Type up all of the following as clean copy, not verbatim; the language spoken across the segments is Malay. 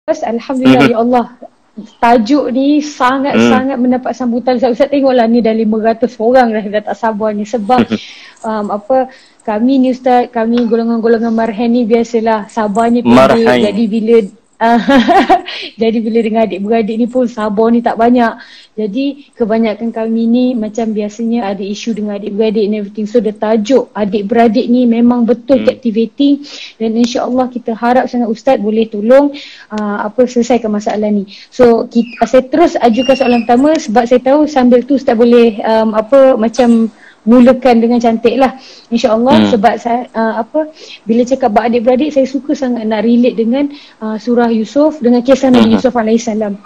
Alhamdulillah ya Allah. Tajuk ni sangat-sangat mendapat sambutan. Ustaz tengoklah ni dah 500 orang dah tak sabar ni sebab kami ni Ustaz, kami golongan-golongan marhan ni biasalah sabarnya pendek. Jadi bila dengan adik-beradik ni pun sabar ni tak banyak. Jadi kebanyakan kami ni macam biasanya ada isu dengan adik-beradik and everything. So the tajuk adik-beradik ni memang betul captivating dan insya-Allah kita harap sangat Ustaz boleh tolong selesaikan masalah ni. So saya terus ajukan soalan pertama sebab saya tahu sambil tu Ustaz boleh mulakan dengan cantik lah insya-Allah sebab saya bila cakap bab adik-beradik saya suka sangat nak relate dengan surah Yusuf dengan kisah Nabi Yusuf alaihissalam.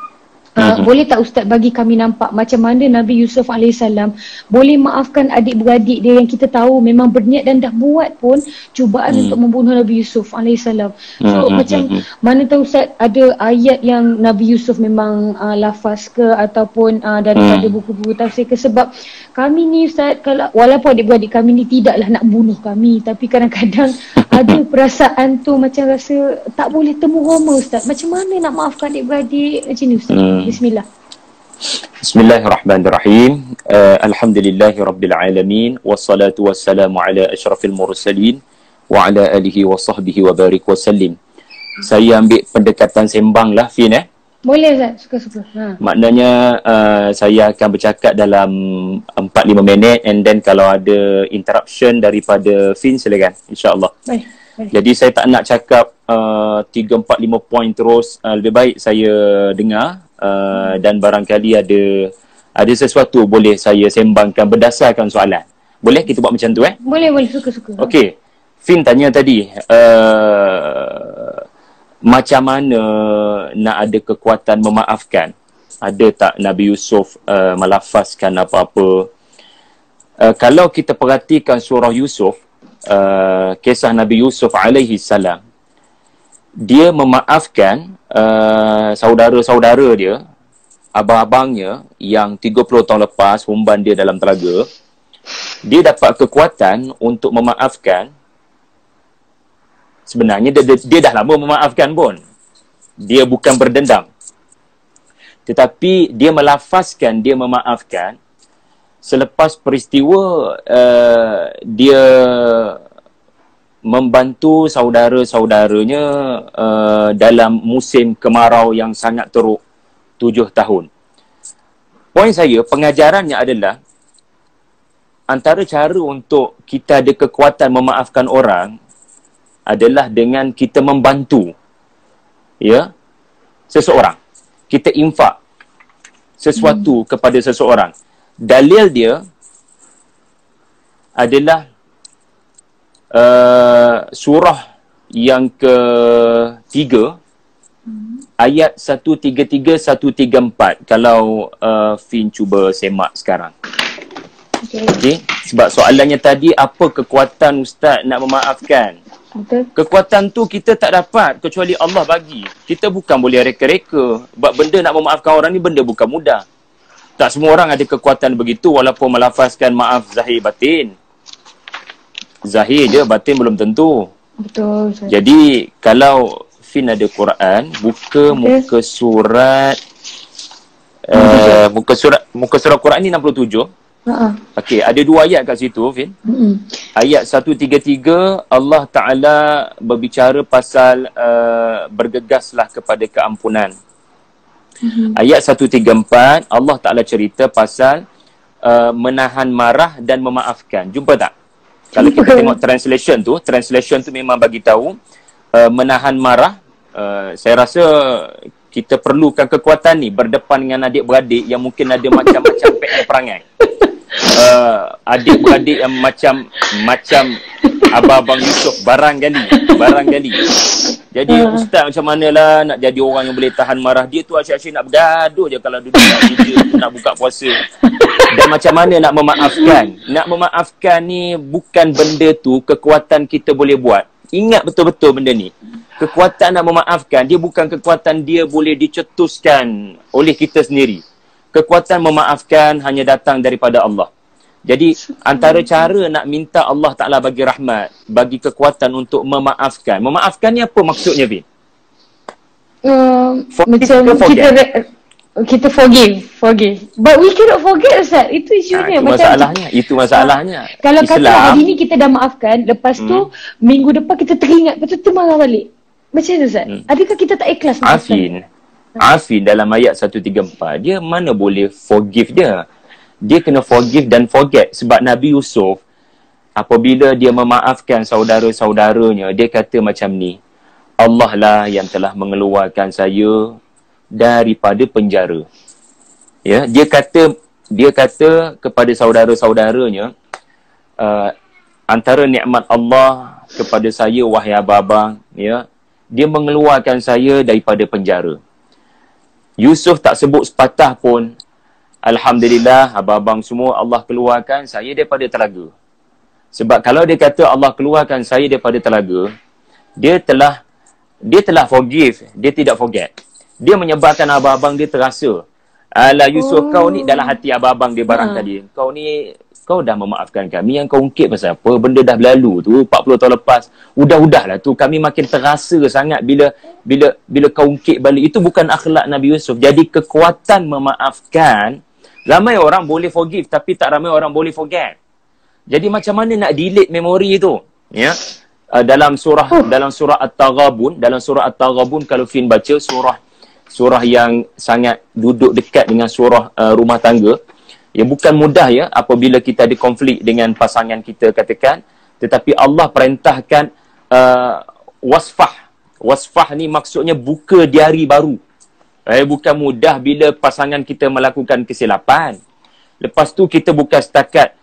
Boleh tak Ustaz bagi kami nampak macam mana Nabi Yusuf alaihissalam boleh maafkan adik-beradik dia yang kita tahu memang berniat dan dah buat pun cubaan untuk membunuh Nabi Yusuf alaihissalam. So macam mana tahu Ustaz ada ayat yang Nabi Yusuf memang lafaz ke ataupun daripada buku-buku tafsir ke sebab kami ni Ustaz walaupun adik-beradik kami ni tidaklah nak bunuh kami tapi kadang-kadang ada perasaan tu macam rasa tak boleh temu homa Ustaz. Macam mana nak maafkan adik-beradik macam ni Ustaz? Bismillah. Bismillahirrahmanirrahim. Alhamdulillahirabbil wassalatu wassalamu ala asyrafil mursalin wa ala alihi wa sahbihi wa barik wa sallim. Saya ambil pendekatan sembang lah Fin Boleh Ustaz, suka-suka. Maknanya saya akan bercakap dalam 4-5 minit and then kalau ada interruption daripada Fin silakan insya-Allah. Baik. Jadi saya tak nak cakap 3-4-5 poin terus, lebih baik saya dengar dan barangkali ada sesuatu boleh saya sembangkan berdasarkan soalan. Boleh kita buat macam tu Boleh, suka-suka. Okey. Fin tanya tadi macam mana nak ada kekuatan memaafkan? Ada tak Nabi Yusuf melafazkan apa-apa? Kalau kita perhatikan surah Yusuf, kisah Nabi Yusuf alaihi salam, dia memaafkan saudara-saudara dia, abang-abangnya yang 30 tahun lepas umban dia dalam telaga. Dia dapat kekuatan untuk memaafkan. Sebenarnya dia dah lama memaafkan pun. Dia bukan berdendam. Tetapi dia melafazkan dia memaafkan selepas peristiwa dia membantu saudara-saudaranya dalam musim kemarau yang sangat teruk 7 tahun. Poin saya, pengajarannya adalah antara cara untuk kita ada kekuatan memaafkan orang adalah dengan kita membantu seseorang. Kita infak sesuatu kepada seseorang. Dalil dia adalah surah yang ke-3 ayat 133-134 kalau Fin cuba semak sekarang. Okay. Sebab soalannya tadi, apa kekuatan Ustaz nak memaafkan? Betul. Kekuatan tu kita tak dapat kecuali Allah bagi. Kita bukan boleh reka-reka. Sebab benda nak memaafkan orang ni benda bukan mudah. Tak semua orang ada kekuatan begitu walaupun melafazkan maaf zahir batin. Zahir je, batin belum tentu. Betul. Jadi kalau Fin ada Quran, muka surat muka surat Quran ni 67. Okey, ada 2 ayat kat situ, Fin. Ayat 133, Allah Ta'ala berbicara pasal bergegaslah kepada keampunan. Ayat 134, Allah Ta'ala cerita pasal menahan marah dan memaafkan. Jumpa tak? Kalau kita tengok translation tu memang bagi tahu menahan marah. Saya rasa kita perlukan kekuatan ni berdepan dengan adik-beradik yang mungkin ada macam-macam perangai. Adik-beradik yang macam abang-abang Yusuf barangkali. Jadi ustaz macam manalah nak jadi orang yang boleh tahan marah. Dia tu asyik-asyik nak bergaduh je kalau duduk nak kerja, nak buka puasa. Dan macam mana nak memaafkan? Nak memaafkan ni bukan benda tu kekuatan kita boleh buat. Ingat betul-betul benda ni. Kekuatan nak memaafkan dia bukan kekuatan dia boleh dicetuskan oleh kita sendiri. Kekuatan memaafkan hanya datang daripada Allah. Jadi antara cara nak minta Allah Ta'ala bagi rahmat, bagi kekuatan untuk memaafkan. Memaafkan ni apa maksudnya, Bin? Macam kita forgive. But we cannot forget, Ustaz. Itu isunya. Itu masalahnya. Kalau kata hari ni kita dah maafkan, lepas tu minggu depan kita teringat, lepas tu marah balik. Macam mana, Ustaz? Adakah kita tak ikhlas maafkan? Afin dalam ayat 134, dia mana boleh forgive dia? Dia kena forgive dan forget. Sebab Nabi Yusuf, apabila dia memaafkan saudara-saudaranya, dia kata macam ni, Allah lah yang telah mengeluarkan saya daripada penjara. Ya, dia kata kepada saudara-saudaranya, antara nikmat Allah kepada saya, wahai abang-abang, ya, dia mengeluarkan saya daripada penjara. Yusuf tak sebut sepatah pun, alhamdulillah abang-abang semua Allah keluarkan saya daripada telaga. Sebab kalau dia kata Allah keluarkan saya daripada telaga, dia telah forgive, dia tidak forget. Dia menyebabkan abang-abang dia terasa, alah Yusuf, kau ni dalam hati abang-abang dia barangkali, kau dah memaafkan kami, yang kau ungkit pasal apa? Benda dah berlalu tu, 40 tahun lepas. Udahlah tu, kami makin terasa sangat bila kau ungkit balik. Itu bukan akhlak Nabi Yusuf. Jadi kekuatan memaafkan, ramai orang boleh forgive, tapi tak ramai orang boleh forget. Jadi macam mana nak delete memori tu? Ya. Dalam surah At-Taghabun, kalau Fin baca surah yang sangat duduk dekat dengan surah rumah tangga, ya, bukan mudah ya apabila kita ada konflik dengan pasangan kita katakan, tetapi Allah perintahkan wasfah ni maksudnya buka diari baru. Bukan mudah bila pasangan kita melakukan kesilapan. Lepas tu kita bukan setakat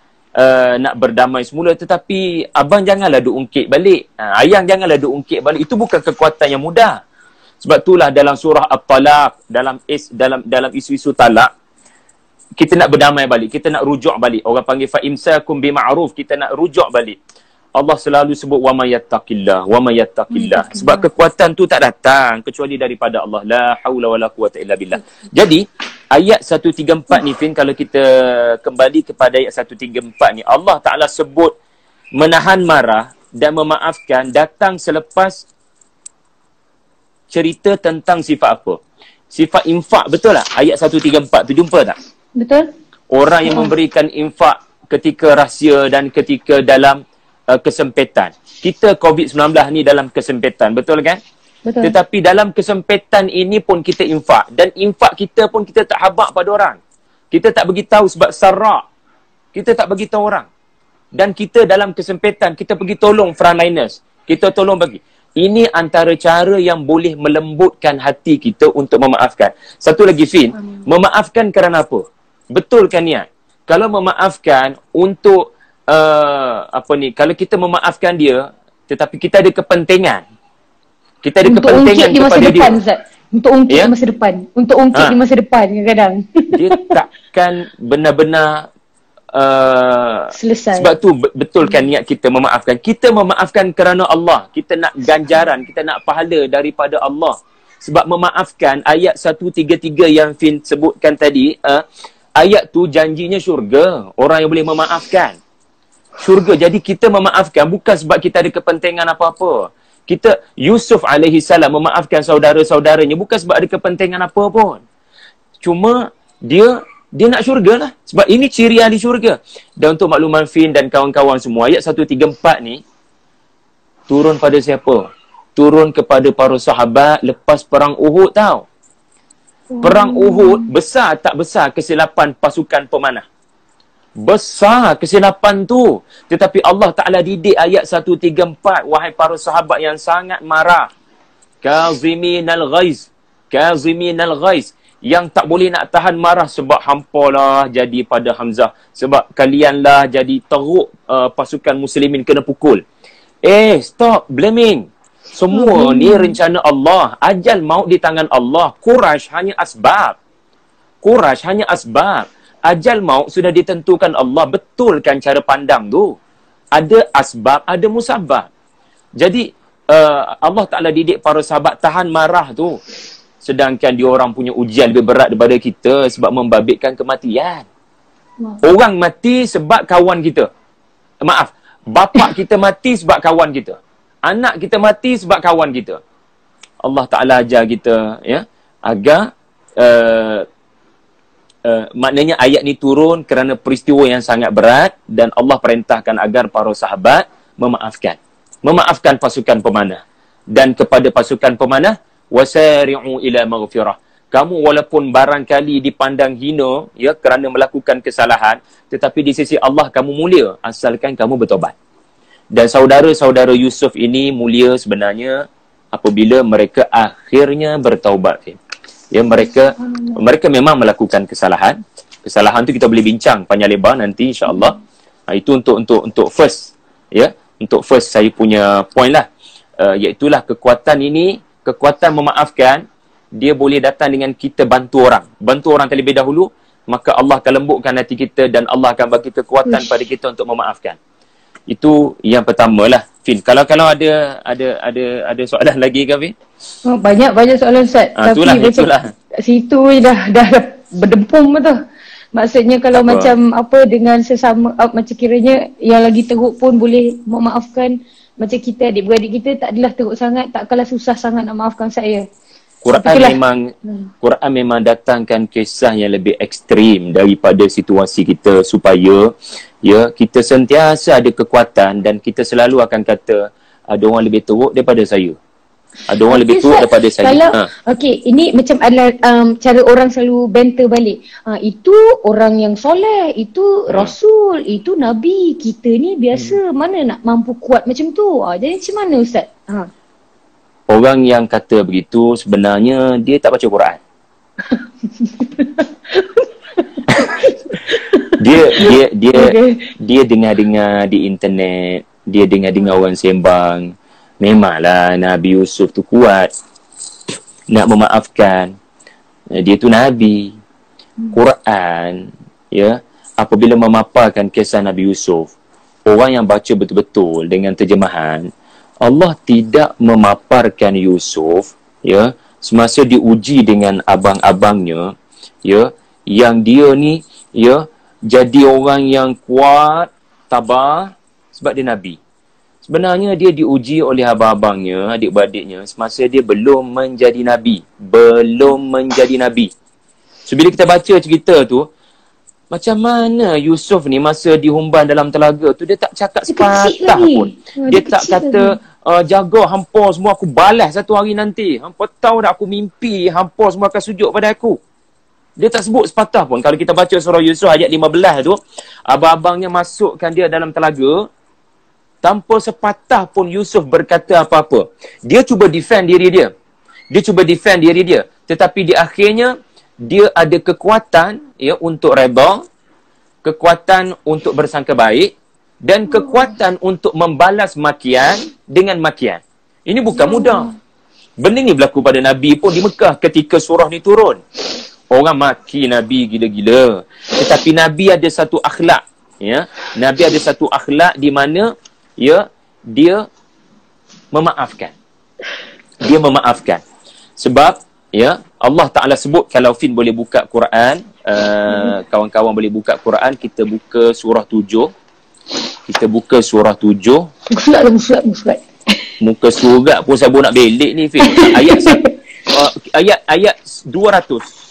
nak berdamai semula, tetapi abang janganlah duk ungkit balik, ayang janganlah duk ungkit balik. Itu bukan kekuatan yang mudah. Sebab itulah dalam surah At-Talaq, dalam isu-isu talak, kita nak berdamai balik, kita nak rujuk balik. Orang panggil fa'imsakum bima'ruf, kita nak rujuk balik. Allah selalu sebut wa may yattaqillah. Sebab kekuatan tu tak datang kecuali daripada Allah. La haula wala quwata illa billah. Jadi ayat 134 ni, Fin, kalau kita kembali kepada ayat 134 ni, Allah Ta'ala sebut menahan marah dan memaafkan datang selepas cerita tentang sifat apa? Sifat infak, betul tak? Ayat 134 tu jumpa tak? Betul. Orang yang memberikan infak ketika rahsia dan ketika dalam kesempitan. Kita COVID-19 ni dalam kesempitan, betul kan? Betul. Tetapi dalam kesempitan ini pun kita infak. Dan infak kita pun kita tak habaq pada orang. Kita tak beritahu sebab sarak. Kita tak beritahu orang. Dan kita dalam kesempitan, kita pergi tolong frontliners. Kita tolong bagi. Ini antara cara yang boleh melembutkan hati kita untuk memaafkan. Satu lagi, Fin. Memaafkan kerana apa? Betulkan niat. Kalau memaafkan untuk kalau kita memaafkan dia, tetapi kita ada kepentingan. Kita ada untuk kepentingan di masa kepada depan, dia. Zat. Untuk ungkit di masa depan. Untuk ungkit di masa depan kadang-kadang. Dia takkan benar-benar selesai. Sebab tu betulkan niat kita memaafkan. Kita memaafkan kerana Allah. Kita nak ganjaran, kita nak pahala daripada Allah. Sebab memaafkan, ayat 133 yang Fin sebutkan tadi, ayat tu janjinya syurga. Orang yang boleh memaafkan syurga. Jadi kita memaafkan bukan sebab kita ada kepentingan apa-apa. Yusuf alaihi salam memaafkan saudara-saudaranya bukan sebab ada kepentingan apa pun. Cuma dia nak syurga lah. Sebab ini ciri ahli syurga. Dan untuk makluman Fin dan kawan-kawan semua, ayat 134 ni turun pada siapa? Turun kepada para sahabat lepas perang Uhud, tau. Perang Uhud, besar tak besar kesilapan pasukan pemanah? Besar kesilapan tu. Tetapi Allah Ta'ala didik ayat 134. Wahai para sahabat yang sangat marah. Kaziminal ghaiz. Yang tak boleh nak tahan marah sebab hampalah jadi pada Hamzah. Sebab kalianlah jadi teruk pasukan muslimin kena pukul. Stop blaming. Semua ni rencana Allah. Ajal maut di tangan Allah. Quraisy hanya asbab. Ajal maut sudah ditentukan Allah. Betulkan cara pandang tu. Ada asbab, ada musabab. Jadi Allah Ta'ala didik para sahabat tahan marah tu. Sedangkan dia orang punya ujian lebih berat daripada kita sebab membabitkan kematian. Orang mati sebab kawan kita. Bapak kita mati sebab kawan kita. Anak kita mati sebab kawan kita. Allah Ta'ala ajar kita, ya, agar maknanya ayat ni turun kerana peristiwa yang sangat berat dan Allah perintahkan agar para sahabat memaafkan pasukan pemanah. Dan kepada pasukan pemanah, wasari'u ila maghfirah. Kamu walaupun barangkali dipandang hina, ya, kerana melakukan kesalahan, tetapi di sisi Allah kamu mulia asalkan kamu bertobat. Dan saudara-saudara Yusuf ini mulia sebenarnya apabila mereka akhirnya bertaubat. Ya, mereka memang melakukan kesalahan. Kesalahan tu kita boleh bincang panjang lebar nanti insya-Allah. Itu untuk first, ya, untuk first saya punya point lah. Iaitulah kekuatan ini, kekuatan memaafkan, dia boleh datang dengan kita bantu orang terlebih dahulu, maka Allah akan lembutkan hati kita dan Allah akan bagi kekuatan pada kita untuk memaafkan. Itu yang pertama lah, Fin. Kalau ada soalan lagi ke, Fin? Oh, banyak soalan, Ustaz. Tapi itulah. Kat situ dah berdempung betul. Maksudnya kalau macam dengan sesama, macam kiranya yang lagi teruk pun boleh memaafkan. Macam kita, adik-beradik kita tak adalah teruk sangat, tak kalah susah sangat nak maafkan saya. Quran memang datangkan kisah yang lebih ekstrim daripada situasi kita supaya, ya, kita sentiasa ada kekuatan dan kita selalu akan kata ada orang lebih teruk daripada saya. Ada orang lebih teruk daripada saya. Kalau ini macam adalah cara orang selalu banter balik. Itu orang yang soleh, itu rasul, itu nabi. Kita ni biasa mana nak mampu kuat macam tu. Jadi macam mana, Ustaz? Orang yang kata begitu sebenarnya dia tak baca Quran. Dia dengar-dengar di internet, dia dengar orang sembang. Memanglah Nabi Yusuf tu kuat nak memaafkan. Dia tu Nabi. Quran, ya, apabila memaparkan kisah Nabi Yusuf, orang yang baca betul-betul dengan terjemahan, Allah tidak memaparkan Yusuf, ya, semasa diuji dengan abang-abangnya, ya, yang dia ni, ya, jadi orang yang kuat, tabah sebab dia Nabi. Sebenarnya dia diuji oleh abang-abangnya, adik-beradiknya semasa dia belum menjadi Nabi. So bila kita baca cerita tu, macam mana Yusuf ni masa dihumban dalam telaga tu, dia tak cakap sepatah pun. Dia tak kata, jaga hampa semua aku balas satu hari nanti. Hampa tahu tak aku mimpi hampa semua akan sujud pada aku. Dia tak sebut sepatah pun. Kalau kita baca surah Yusuf ayat 15 tu, abang-abangnya masukkan dia dalam telaga, tanpa sepatah pun Yusuf berkata apa-apa. Dia cuba defend diri dia. Tetapi di akhirnya, dia ada kekuatan, ya, untuk redha, kekuatan untuk bersangka baik, dan kekuatan untuk membalas makian dengan makian. Ini bukan mudah. Benda ni berlaku pada Nabi pun di Mekah ketika surah ni turun. Orang maki Nabi gila-gila. Tetapi Nabi ada satu akhlak, ya. Nabi ada satu akhlak di mana, ya, dia memaafkan. Sebab, ya, Allah Ta'ala sebut, kalau Fin boleh buka Quran, kawan-kawan boleh buka Quran, kita buka surah 7. Muka surat pun saya nak belik ni, Fin. Ayat 200.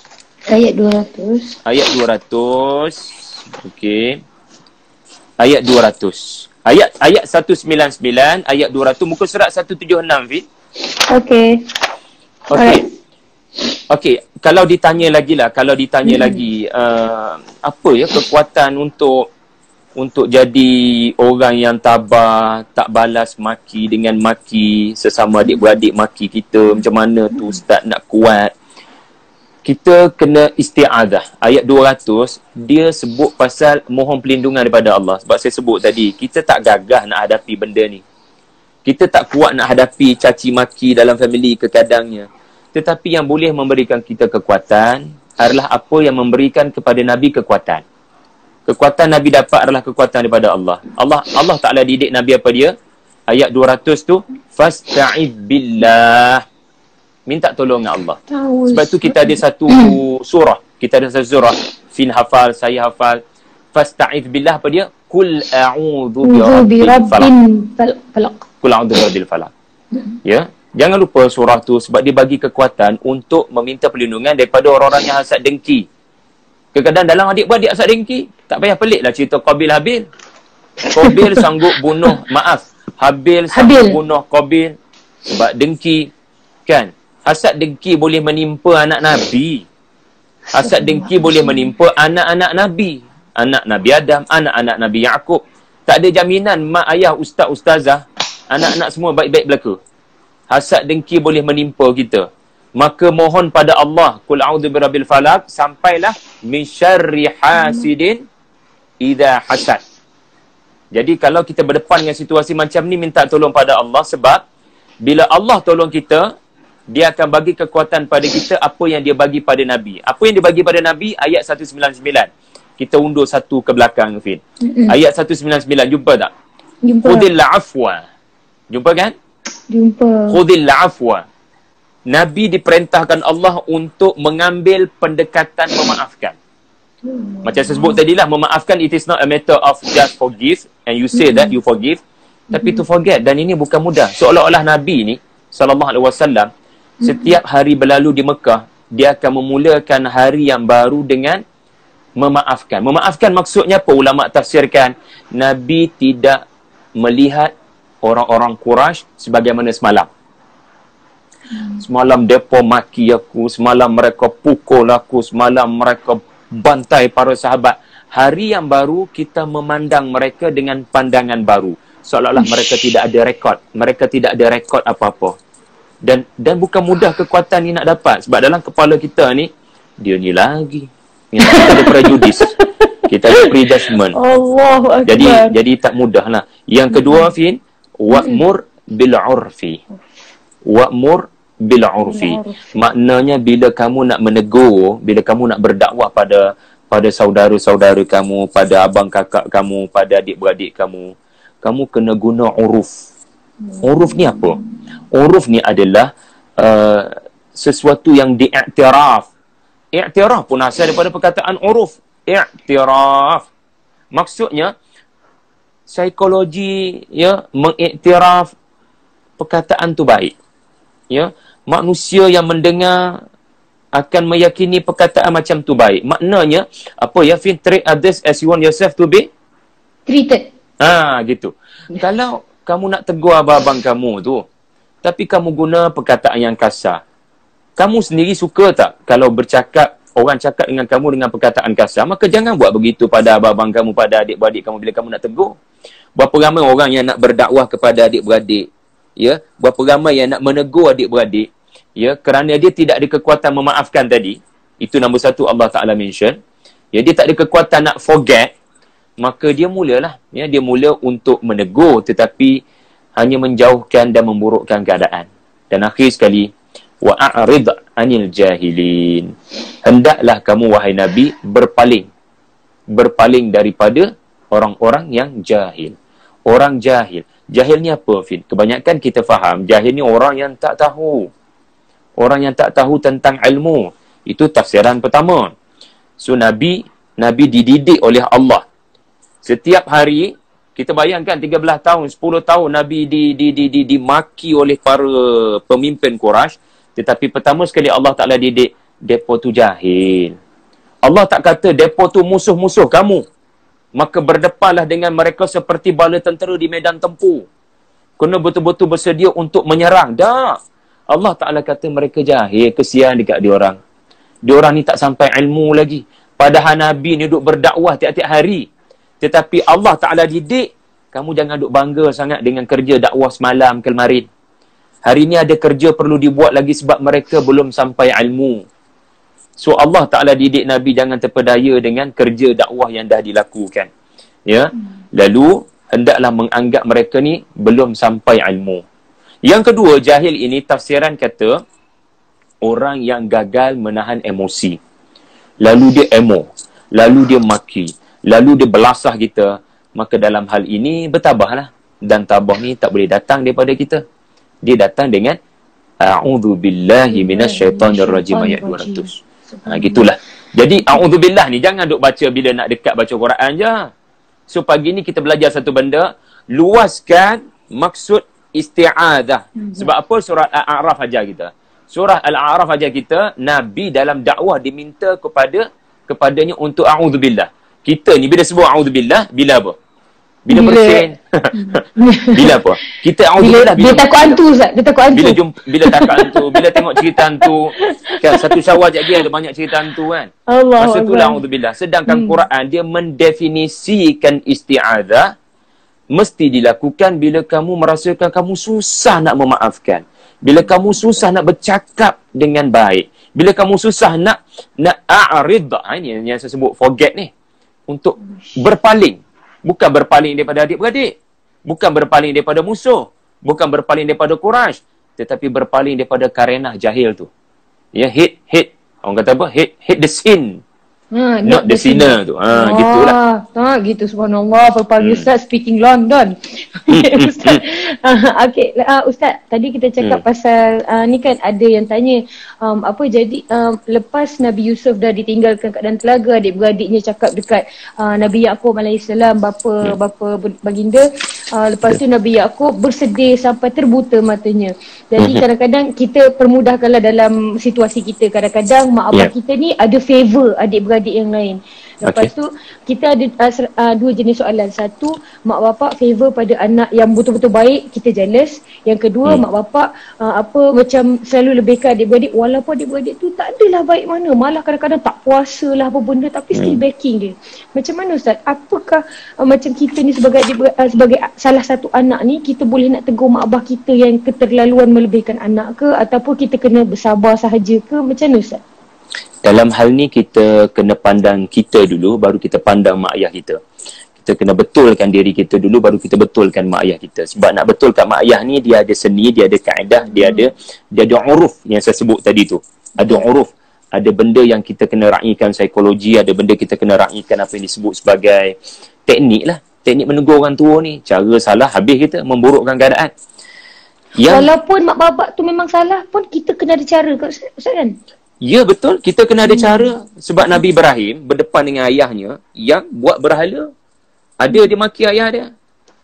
Ayat 200. Okey. Ayat 200. Ayat 199, ayat 200, muka surat 176, Fit. Okey, kalau ditanya lagi, apa ya kekuatan untuk jadi orang yang tabah, tak balas maki dengan maki sesama adik-beradik maki kita, macam mana tu Ustaz nak kuat? Kita kena isti'adah. Ayat 200, dia sebut pasal mohon perlindungan daripada Allah. Sebab saya sebut tadi, kita tak gagah nak hadapi benda ni. Kita tak kuat nak hadapi caci maki dalam family kekadangnya. Tetapi yang boleh memberikan kita kekuatan adalah apa yang memberikan kepada Nabi kekuatan. Kekuatan Nabi dapat adalah kekuatan daripada Allah. Allah Ta'ala didik Nabi apa dia? Ayat 200 tu, fasta'idh billah. Minta tolong dengan Allah. Sebab tu kita ada satu surah. Fin hafal, saya hafal. Fasta'idh billah apa dia? Kul a'udhu bi rabbil falaq. Kul a'udhu bi rabbil falaq. Ya. Jangan lupa surah tu sebab dia bagi kekuatan untuk meminta perlindungan daripada orang-orang yang hasad dengki. Kadang-kadang dalam adik-beradik hasad dengki, tak payah peliklah cerita Qabil-Habil. Qabil sanggup bunuh, Habil sanggup bunuh Qabil sebab dengki. Kan? Hasad dengki boleh menimpa anak Nabi. Hasad dengki boleh menimpa anak-anak Nabi. Anak Nabi Adam, anak-anak Nabi Yaqub. Tak ada jaminan mak ayah, ustaz, ustazah, anak-anak semua baik-baik belaka. Hasad dengki boleh menimpa kita. Maka mohon pada Allah, qul a'udzu birabbil falaq, sampailah min syarri hasidin idza hasad. Jadi kalau kita berdepan dengan situasi macam ni, minta tolong pada Allah, sebab bila Allah tolong kita, dia akan bagi kekuatan pada kita apa yang dia bagi pada Nabi. Apa yang dia bagi pada Nabi? Ayat 199. Kita undur satu ke belakang, Fin. Ayat 199, jumpa tak? Jumpa. Khudil afwa. Jumpa kan? Jumpa. Khudil afwa. Nabi diperintahkan Allah untuk mengambil pendekatan memaafkan. Macam saya sebut tadilah, memaafkan, it is not a matter of just forgive and you say that you forgive, tapi to forget. Dan ini bukan mudah. Seolah-olah Nabi ni SAW setiap hari berlalu di Mekah, dia akan memulakan hari yang baru dengan memaafkan. Memaafkan maksudnya apa? Ulama tafsirkan, Nabi tidak melihat orang-orang Quraisy sebagaimana semalam. Semalam mereka maki aku, semalam mereka pukul aku, semalam mereka bantai para sahabat. Hari yang baru kita memandang mereka dengan pandangan baru. Seolah-olah mereka tidak ada rekod. Mereka tidak ada rekod apa-apa. Dan bukan mudah kekuatan ni nak dapat. Sebab dalam kepala kita ni, dia ni lagi. Kita ada prejudis. Kita ada prejudgment. Allahu Akbar. Jadi tak mudah lah. Yang kedua, Fin, wa'mur bil'urfi. Wa'mur bil'urfi. Maknanya bila kamu nak menegur, bila kamu nak berdakwah pada saudara-saudara kamu, pada abang kakak kamu, pada adik-beradik kamu, kamu kena guna uruf. Uruf ni apa? Uruf ni adalah sesuatu yang diiktiraf. Iktiraf pun asal daripada perkataan uruf. Iktiraf. Maksudnya psikologi, ya, mengiktiraf perkataan tu baik. Ya, manusia yang mendengar akan meyakini perkataan macam tu baik. Maknanya apa ya? Treat others as you want yourself to be treated. Gitu. Kalau kamu nak tegur abang-abang kamu tu, tapi kamu guna perkataan yang kasar, kamu sendiri suka tak kalau orang cakap dengan kamu dengan perkataan kasar? Maka jangan buat begitu pada abang-abang kamu, pada adik-beradik kamu bila kamu nak tegur. Berapa ramai orang yang nak berdakwah kepada adik-beradik, ya, berapa ramai yang nak menegur adik-beradik, ya, kerana dia tidak ada kekuatan memaafkan tadi. Itu nombor satu Allah Ta'ala mention. Ya, dia tak ada kekuatan nak forget, maka dia mulalah, ya, dia mula untuk menegur tetapi hanya menjauhkan dan memburukkan keadaan. Dan akhir sekali, wa'arid anil jahilin. Hendaklah kamu wahai Nabi berpaling daripada orang-orang yang jahil. Orang jahil. Jahil ni apa, Fin? Kebanyakan kita faham, jahil ni orang yang tak tahu. Orang yang tak tahu tentang ilmu. Itu tafsiran pertama. So, Nabi dididik oleh Allah. Setiap hari, kita bayangkan 13 tahun, 10 tahun Nabi dimaki oleh para pemimpin Quraisy. Tetapi pertama sekali Allah Ta'ala didik, depa tu jahil. Allah tak kata depa tu musuh-musuh kamu, maka berdepanlah dengan mereka seperti bala tentera di medan tempur. Kena betul-betul bersedia untuk menyerang. Tak. Allah Ta'ala kata mereka jahil, kesian dekat diorang. Diorang ni tak sampai ilmu lagi. Padahal Nabi ni duduk berdakwah tiap-tiap hari. Tetapi Allah Ta'ala didik, kamu jangan duk bangga sangat dengan kerja dakwah semalam kemarin. Hari ni ada kerja perlu dibuat lagi sebab mereka belum sampai ilmu. So Allah Ta'ala didik Nabi jangan terpedaya dengan kerja dakwah yang dah dilakukan. Ya. Lalu hendaklah menganggap mereka ni belum sampai ilmu. Yang kedua, jahil ini tafsiran kata orang yang gagal menahan emosi. Lalu dia lalu dia maki, lalu dia belasah kita. Maka dalam hal ini bertabahlah. Dan tabah ni tak boleh datang daripada kita. Dia datang dengan a'udzubillahi minasyaitonirrajim ayat 200. Gitulah. Jadi a'udzubillah ni jangan duk baca bila nak dekat baca Quran je. So pagi ni kita belajar satu benda, luaskan maksud isti'adah. Sebab apa surah Al-A'raf ajar kita? Surah Al-A'raf ajar kita, Nabi dalam dakwah diminta kepadanya untuk a'udzubillah. Kita ni bila sebut a'udzubillah, bila apa? Bila bersin. Bila apa? Kita a'udzubillah bila takut hantu, Ustaz. Dia takut hantu. Bila takut hantu, bila tengok cerita hantu. Kan satu Syawal lagi ada banyak cerita hantu kan. Allah. Masa itulah a'udzubillah. Sedangkan Quran dia mendefinisikan isti'adzah mesti dilakukan bila kamu merasakan kamu susah nak memaafkan. Bila kamu susah nak bercakap dengan baik. Bila kamu susah nak a'rid. Ini yang saya sebut forget ni. Untuk berpaling. Bukan berpaling daripada adik-beradik. Bukan berpaling daripada musuh. Bukan berpaling daripada Quraisy. Tetapi berpaling daripada karenah jahil tu. Ya, hate. Orang kata apa? Hate the sin. Not the sinner tu. Gitulah. Gitu, subhanallah. Pagi Ustaz speaking London. Ustaz. Okay, Ustaz, tadi kita cakap pasal ni kan ada yang tanya jadi lepas Nabi Yusuf dah ditinggalkan keadaan telaga, adik-beradiknya cakap dekat Nabi Yaqub alaihissalam, bapa baginda, lepas tu Nabi Yaqub bersedih sampai terbuta matanya. Jadi kadang-kadang kita permudahkanlah dalam situasi kita. Kadang-kadang mak abah kita ni ada favor adik-beradik yang lain. Lepas tu kita ada dua jenis soalan. Satu, mak bapak favor pada anak yang betul-betul baik, kita jealous. Yang kedua, mak bapak macam selalu lebihkan adik-beradik walaupun adik-beradik tu tak adalah baik mana, malah kadang-kadang tak puasa lah apa benda, tapi still backing dia. Macam mana Ustaz? Apakah macam kita ni sebagai sebagai salah satu anak ni, kita boleh nak tegur mak abah kita yang keterlaluan melebihkan anak ke, ataupun kita kena bersabar sahaja ke? Macam mana Ustaz? Dalam hal ni kita kena pandang kita dulu, baru kita pandang mak ayah kita. Kita kena betulkan diri kita dulu, baru kita betulkan mak ayah kita. Sebab nak betulkan mak ayah ni, dia ada seni, dia ada kaedah, dia ada uruf yang saya sebut tadi tu. Ada uruf. Ada benda yang kita kena raikan psikologi, ada benda kita kena raikan apa yang disebut sebagai teknik lah. Teknik menegur orang tua ni. Cara salah, habis kita memburukkan keadaan. Walaupun mak bapak tu memang salah pun, kita kena ada cara Ustaz kan? Ya, betul. Kita kena ada cara. Sebab Nabi Ibrahim berdepan dengan ayahnya yang buat berhala. Ada dia maki ayah dia.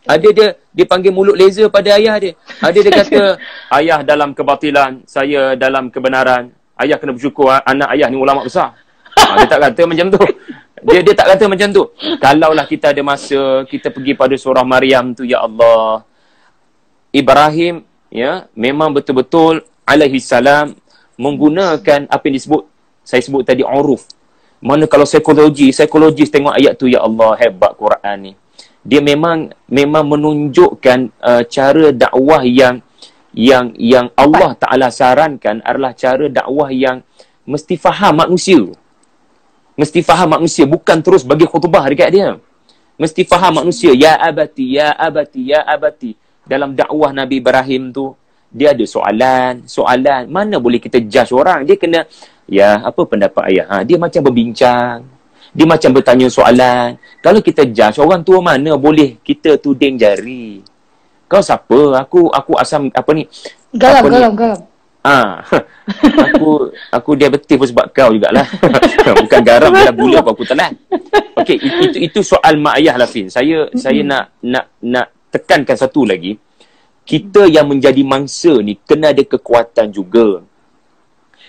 Ada dia panggil mulut laser pada ayah dia. Ada dia kata, ayah dalam kebatilan, saya dalam kebenaran. Ayah kena bersyukur, anak ayah ni ulama besar. Dia tak kata macam tu. Dia tak kata macam tu. Kalaulah kita ada masa, kita pergi pada surah Maryam tu, ya Allah. Ibrahim, ya, memang betul-betul alaihi salam menggunakan apa yang saya sebut tadi, uruf. Mana kalau psikologis tengok ayat tu, ya Allah, hebat Quran ni. Dia memang menunjukkan cara dakwah yang Allah Ta'ala sarankan adalah cara dakwah yang mesti faham manusia. Mesti faham manusia, bukan terus bagi khutbah dekat dia. Mesti faham manusia, ya abati, ya abati, ya abati. Dalam dakwah Nabi Ibrahim tu, dia ada soalan. Mana boleh kita judge orang? Dia kena, ya, apa pendapat ayah? Dia macam berbincang. Dia macam bertanya soalan. Kalau kita judge orang tua, mana boleh kita tuding jari? Kau siapa? Aku asam apa ni? Garam. Aku diabetes pun sebab kau jugalah. Bukan garam, dah gula pun aku telan. Okey, itu soal mak ayah lah, Fin. Saya nak tekankan satu lagi. Kita yang menjadi mangsa ni kena ada kekuatan juga.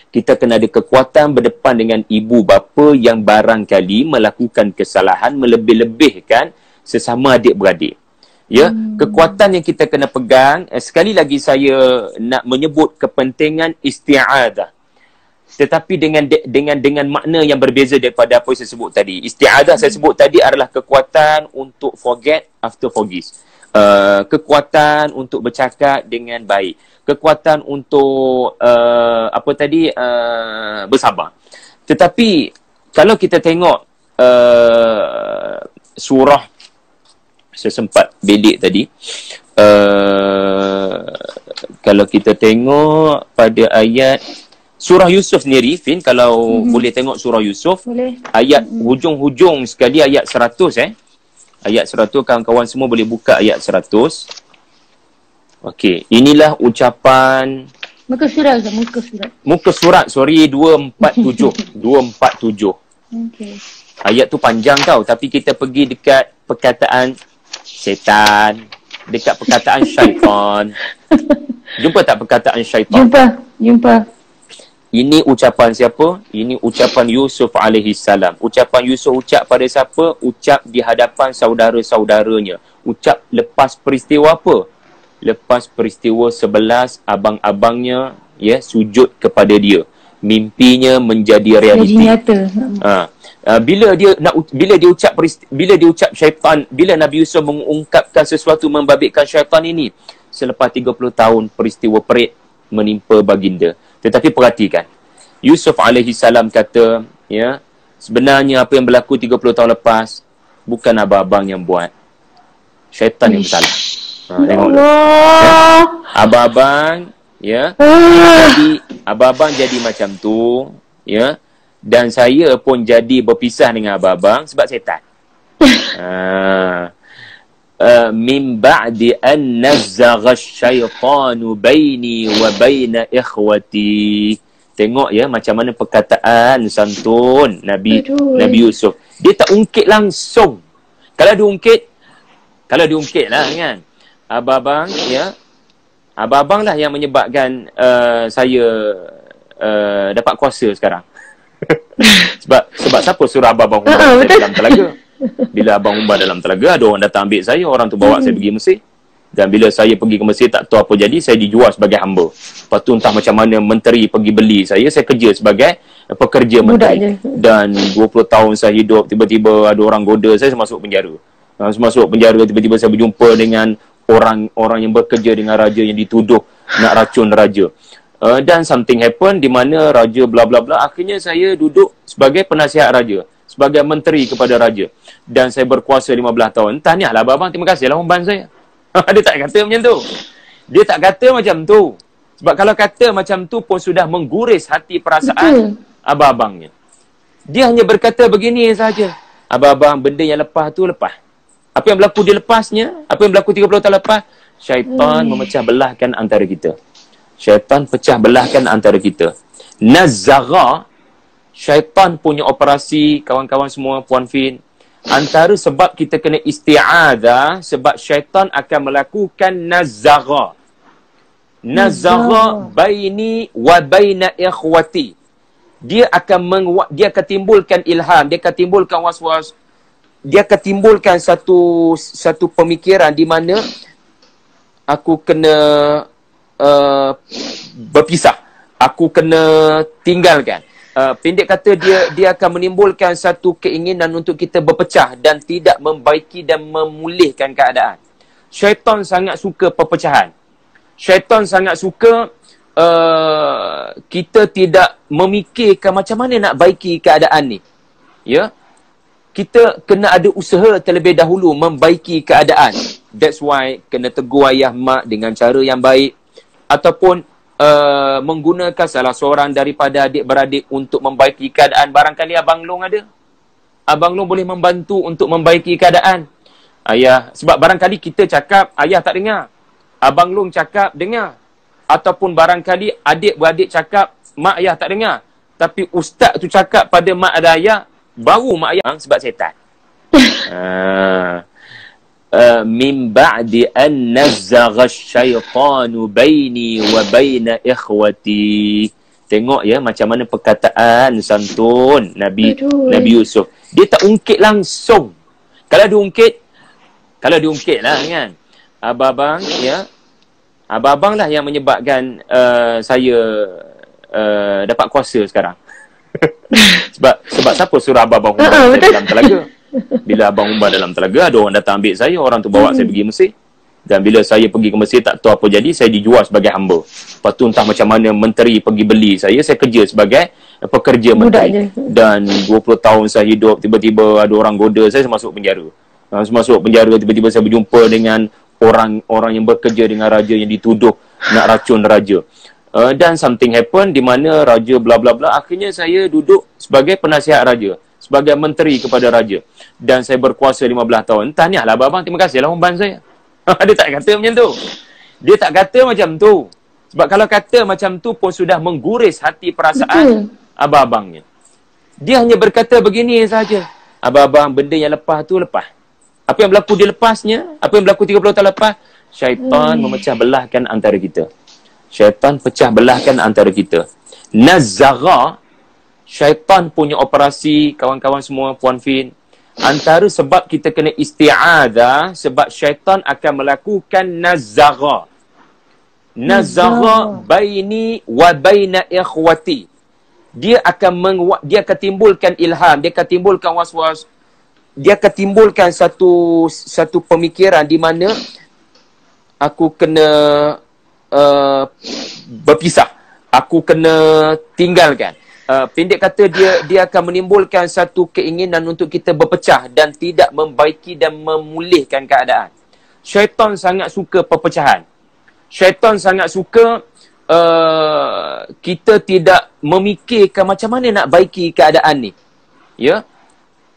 Kita kena ada kekuatan berdepan dengan ibu bapa yang barangkali melakukan kesalahan, melebih-lebihkan sesama adik-beradik. Ya, kekuatan yang kita kena pegang. Sekali lagi saya nak menyebut kepentingan isti'adzah. Tetapi dengan makna yang berbeza daripada apa yang saya sebut tadi. Isti'adzah saya sebut tadi adalah kekuatan untuk forget after forgive. Kekuatan untuk bercakap dengan baik, kekuatan untuk bersabar. Tetapi kalau kita tengok surah, saya sempat belik tadi, kalau kita tengok pada ayat surah Yusuf sendiri, Fin, kalau boleh tengok surah Yusuf, boleh. Ayat hujung-hujung sekali, ayat 100 ayat 100, kawan-kawan semua boleh buka ayat 100. Okey, inilah ucapan muka surat, sorry, 247. 247. Okey. Ayat tu panjang tau, tapi kita pergi dekat perkataan setan, dekat perkataan syaitan. Jumpa tak perkataan syaitan? Jumpa. Ini ucapan siapa? Ini ucapan Yusuf alaihi salam. Ucapan Yusuf ucap pada siapa? Ucap di hadapan saudara-saudaranya. Ucap lepas peristiwa apa? Lepas peristiwa 11 abang-abangnya sujud kepada dia. Mimpinya menjadi realiti. Jadi nyata. Bila dia ucap syaitan, bila Nabi Yusuf mengungkapkan sesuatu membabitkan syaitan ini selepas 30 tahun peristiwa perit menimpa baginda. Tetapi perhatikan, Yusuf alaihi salam kata, sebenarnya apa yang berlaku 30 tahun lepas bukan abang-abang yang buat. Syaitan yang bersalah. Tengoklah. Abang-abang abang-abang jadi macam tu, dan saya pun jadi berpisah dengan abang-abang sebab syaitan. Min ba'di an nazzagha asy-syaitanu baini wa baina ikhwati. Tengok macam mana perkataan santun Nabi Yusuf. Dia tak ungkit langsung. Kalau diungkit lah kan. Abang-abang lah yang menyebabkan saya dapat kuasa sekarang. sebab siapa suruh abang umrah dalam telaga? Bila abang umrah dalam telaga, ada orang datang ambil saya, orang tu bawa saya pergi Mesir. Dan bila saya pergi ke Mesir, tak tahu apa jadi, saya dijual sebagai hamba. Lepas tu entah macam mana menteri pergi beli saya kerja sebagai pekerja menteri. Dan 20 tahun saya hidup, tiba-tiba ada orang goda saya masuk penjara. Masuk penjara, tiba-tiba saya berjumpa dengan orang yang bekerja dengan raja yang dituduh nak racun raja. Dan something happen di mana raja bla bla bla. Akhirnya saya duduk sebagai penasihat raja, sebagai menteri kepada raja. Dan saya berkuasa 15 tahun. Tahniahlah abang, terima kasihlah umban saya. Dia tak kata macam tu. Dia tak kata macam tu. Sebab kalau kata macam tu pun sudah mengguris hati perasaan abang-abangnya. Dia hanya berkata begini saja. Abang-abang, benda yang lepas tu lepas. Apa yang berlaku di lepasnya, apa yang berlaku 30 tahun lepas, syaitan memecah belahkan antara kita. Syaitan pecah belahkan antara kita. Nazzagha, syaitan punya operasi, kawan-kawan semua, Puan Fin, antara sebab kita kena isti'adzah, sebab syaitan akan melakukan nazzagha. Nazzagha baini wa baina ikhwati. Dia akan timbulkan ilham, dia akan timbulkan was-was, dia akan timbulkan satu pemikiran di mana aku kena berpisah, aku kena tinggalkan. Pendek kata, dia akan menimbulkan satu keinginan untuk kita berpecah dan tidak membaiki dan memulihkan keadaan. Syaitan sangat suka perpecahan. Syaitan sangat suka kita tidak memikirkan macam mana nak baiki keadaan ni. Kita kena ada usaha terlebih dahulu membaiki keadaan. That's why kena tegur ayah mak dengan cara yang baik, ataupun menggunakan salah seorang daripada adik-beradik untuk membaiki keadaan. Barangkali Abang Long ada. Abang Long boleh membantu untuk membaiki keadaan. Ayah, sebab barangkali kita cakap ayah tak dengar, Abang Long cakap dengar. Ataupun barangkali adik-beradik cakap mak ayah tak dengar, tapi ustaz tu cakap pada mak dan ayah, baru mak ayah sebab setan. Min ba'di an nazzagha asy-syaitanu baini wa baina ikhwati. Tengok macam mana perkataan santun Nabi Yusuf. Dia tak ungkit langsung. Kalau diungkit lah kan. Abang-abang lah yang menyebabkan saya dapat kuasa sekarang. sebab siapa suruh abang umrah dalam telaga? Bila abang umrah dalam telaga, ada orang datang ambil saya, orang tu bawa saya pergi Mesir. Dan bila saya pergi ke Mesir, tak tahu apa jadi, saya dijual sebagai hamba. Lepas tu entah macam mana menteri pergi beli saya kerja sebagai pekerja menteri. Dan 20 tahun saya hidup, tiba-tiba ada orang goda saya masuk penjara. Masuk penjara, tiba-tiba saya berjumpa dengan orang yang bekerja dengan raja yang dituduh nak racun raja. Dan something happen di mana raja bla bla bla. Akhirnya saya duduk sebagai penasihat raja, sebagai menteri kepada raja. Dan saya berkuasa 15 tahun. Tahniahlah abang, terima kasihlah umban saya. Dia tak kata macam tu. Dia tak kata macam tu. Sebab kalau kata macam tu pun sudah mengguris hati perasaan abang-abangnya. Dia hanya berkata begini saja. Abang-abang, benda yang lepas tu lepas. Apa yang berlaku di lepasnya, apa yang berlaku 30 tahun lepas, Syaitan memecah belahkan antara kita. Syaitan pecah belahkan antara kita. Nazagha, syaitan punya operasi, kawan-kawan semua, Puan Fin, antara sebab kita kena isti'adzah, sebab syaitan akan melakukan nazagha. Nazagha baini wa baina ikhwati. Dia akan timbulkan ilham, dia akan timbulkan was-was, dia akan timbulkan satu pemikiran di mana aku kena berpisah, aku kena tinggalkan. Pendek kata, dia akan menimbulkan satu keinginan untuk kita berpecah dan tidak membaiki dan memulihkan keadaan. Syaitan sangat suka perpecahan. Syaitan sangat suka kita tidak memikirkan macam mana nak baiki keadaan ni. Ya,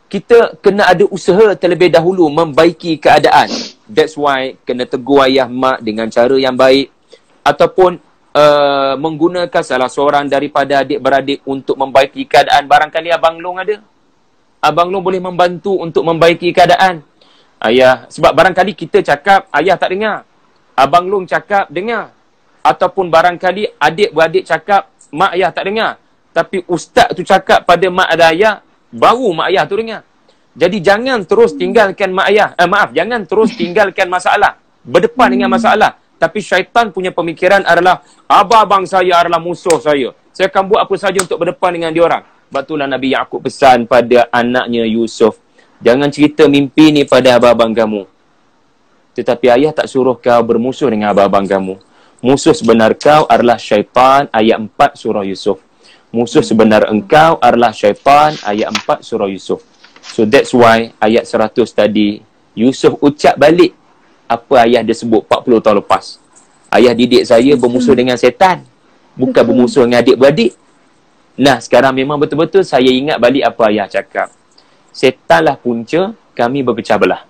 kita kena ada usaha terlebih dahulu membaiki keadaan. That's why kena tegur ayah mak dengan cara yang baik, ataupun menggunakan salah seorang daripada adik-beradik untuk membaiki keadaan. Barangkali Abang Long ada. Abang Long boleh membantu untuk membaiki keadaan. Ayah, sebab barangkali kita cakap, ayah tak dengar. Abang Long cakap, dengar. Ataupun barangkali adik-beradik cakap, mak ayah tak dengar. Tapi ustaz tu cakap pada mak dan ayah, baru mak ayah tu dengar. Jadi jangan terus tinggalkan mak ayah. Jangan terus tinggalkan masalah. Berdepan dengan masalah. Tapi syaitan punya pemikiran adalah, abang saya adalah musuh saya. Saya akan buat apa saja untuk berdepan dengan diorang. Sebab itulah Nabi Yaqub pesan pada anaknya Yusuf, jangan cerita mimpi ni pada abang-abang kamu. Tetapi ayah tak suruh kau bermusuh dengan abang-abang kamu. Musuh sebenar kau adalah syaitan, ayat 4 surah Yusuf. Musuh sebenar engkau adalah syaitan, ayat 4 surah Yusuf. So that's why ayat 100 tadi, Yusuf ucap balik apa ayah dia sebut 40 tahun lepas. Ayah didik saya bermusuh dengan setan, bukan bermusuh dengan adik-beradik. Nah, sekarang memang betul-betul saya ingat balik apa ayah cakap. Setanlah punca kami berpecah belah.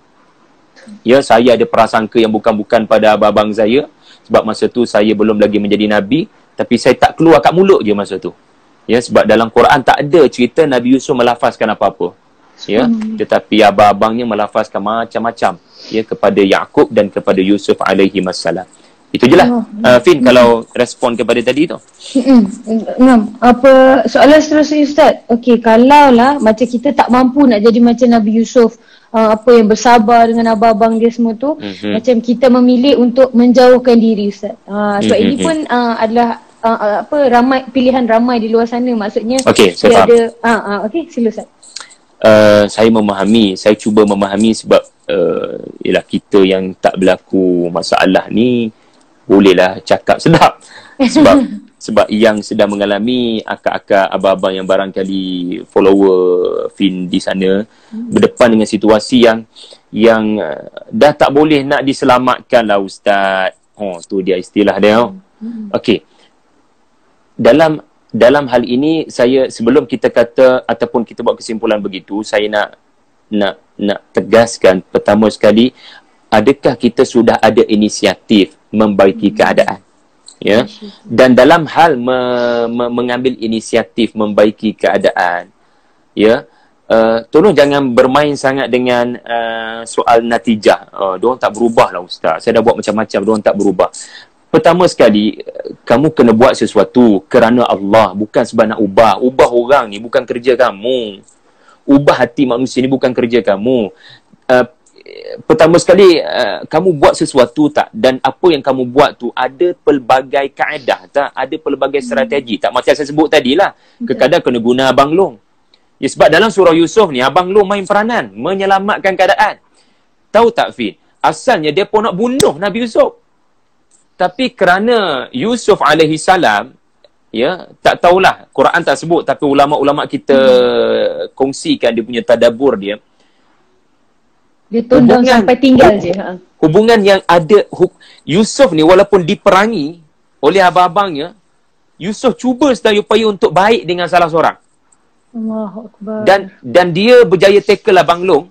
Ya, saya ada prasangka yang bukan-bukan pada abang-abang saya, sebab masa tu saya belum lagi menjadi Nabi, tapi saya tak keluar kat mulut je masa tu. Ya, sebab dalam Quran tak ada cerita Nabi Yusuf melafazkan apa-apa. Ya, tetapi abang-abangnya melafazkan macam-macam, ya, kepada Yaqub dan kepada Yusuf alaihi wassalam. Itu je lah. Fin, kalau respon kepada tadi tu. Apa soalan seterusnya Ustaz? Okey, kalau lah macam kita tak mampu nak jadi macam Nabi Yusuf, apa yang bersabar dengan abang-abang dia semua tu, macam kita memilih untuk menjauhkan diri Ustaz. Sebab ini pun adalah ramai pilihan ramai di luar sana, maksudnya. Okey, saya faham. Okey, sila Ustaz. Saya memahami, saya cuba memahami sebab ialah kita yang tak berlaku masalah ni bolehlah cakap sedap. Sebab yang sedang mengalami akak-akak, abang-abang yang barangkali follower Fin di sana berdepan dengan situasi yang dah tak boleh nak diselamatkan lah Ustaz. Tu dia istilah dia. Okey. Dalam hal ini, saya sebelum kita kata ataupun kita buat kesimpulan begitu, saya nak tegaskan pertama sekali, adakah kita sudah ada inisiatif membaiki keadaan? Ya. Dan dalam hal mengambil inisiatif membaiki keadaan, ya, tolong jangan bermain sangat dengan soal natijah. Diorang tak berubah lah Ustaz, saya dah buat macam-macam, diorang tak berubah. Pertama sekali, kamu kena buat sesuatu kerana Allah, bukan sebab nak ubah. Ubah orang ni bukan kerja kamu. Ubah hati manusia ni bukan kerja kamu. Pertama sekali, kamu buat sesuatu tak? Dan apa yang kamu buat tu ada pelbagai kaedah tak? Ada pelbagai strategi tak? Macam saya sebut tadi lah, kadang kena guna Abang Long. Ya, sebab dalam surah Yusuf ni, Abang Long main peranan menyelamatkan keadaan. Tahu tak Fin? Asalnya dia pun nak bunuh Nabi Yusuf. Tapi kerana Yusuf alaihi salam, ya, tak tahulah, Quran tak sebut, tapi ulama-ulama kita kongsikan dia punya tadabbur dia. Dia tundang sampai tinggal je. Hubungan yang ada, Yusuf ni walaupun diperangi oleh abang-abangnya, Yusuf cuba sedaya upaya untuk baik dengan salah seorang. Allahu Akbar. Dan dia berjaya tackle Abang Long.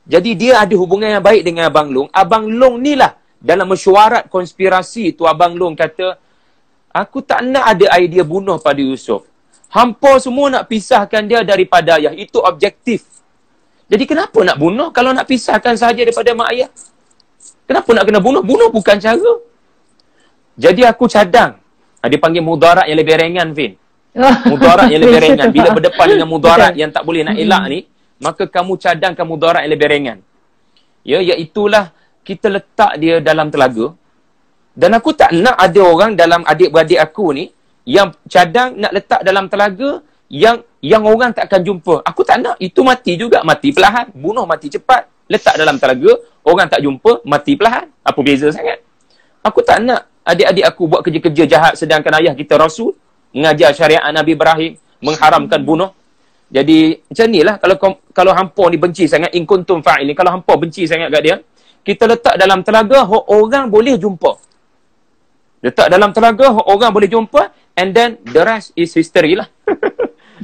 Jadi dia ada hubungan yang baik dengan Abang Long. Abang Long ni lah, dalam mesyuarat konspirasi tu, Abang Long kata, aku tak nak ada idea bunuh pada Yusuf. Hampa semua nak pisahkan dia daripada ayah. Itu objektif. Jadi kenapa nak bunuh kalau nak pisahkan sahaja daripada mak ayah? Kenapa nak kena bunuh? Bunuh bukan cara. Jadi aku cadang. Dia panggil mudarat yang lebih ringan, Fin. Mudarat yang lebih ringan. Bila berdepan dengan mudarat yang tak boleh nak elak ni, maka kamu cadangkan mudarat yang lebih ringan. Ya, iaitulah kita letak dia dalam telaga. Dan aku tak nak ada orang dalam adik-beradik aku ni yang cadang nak letak dalam telaga yang orang tak akan jumpa. Aku tak nak. Itu mati juga. Mati perlahan. Bunuh mati cepat. Letak dalam telaga, orang tak jumpa, mati perlahan. Apa beza sangat? Aku tak nak adik-adik aku buat kerja-kerja jahat sedangkan ayah kita Rasul mengajar syariat Nabi Ibrahim, mengharamkan bunuh. Jadi macam inilah kalau hampa ni benci sangat, in kuntum fa'ilin, kalau hampa benci sangat kat dia, kita letak dalam telaga orang boleh jumpa. Letak dalam telaga orang boleh jumpa, and then the rest is history lah.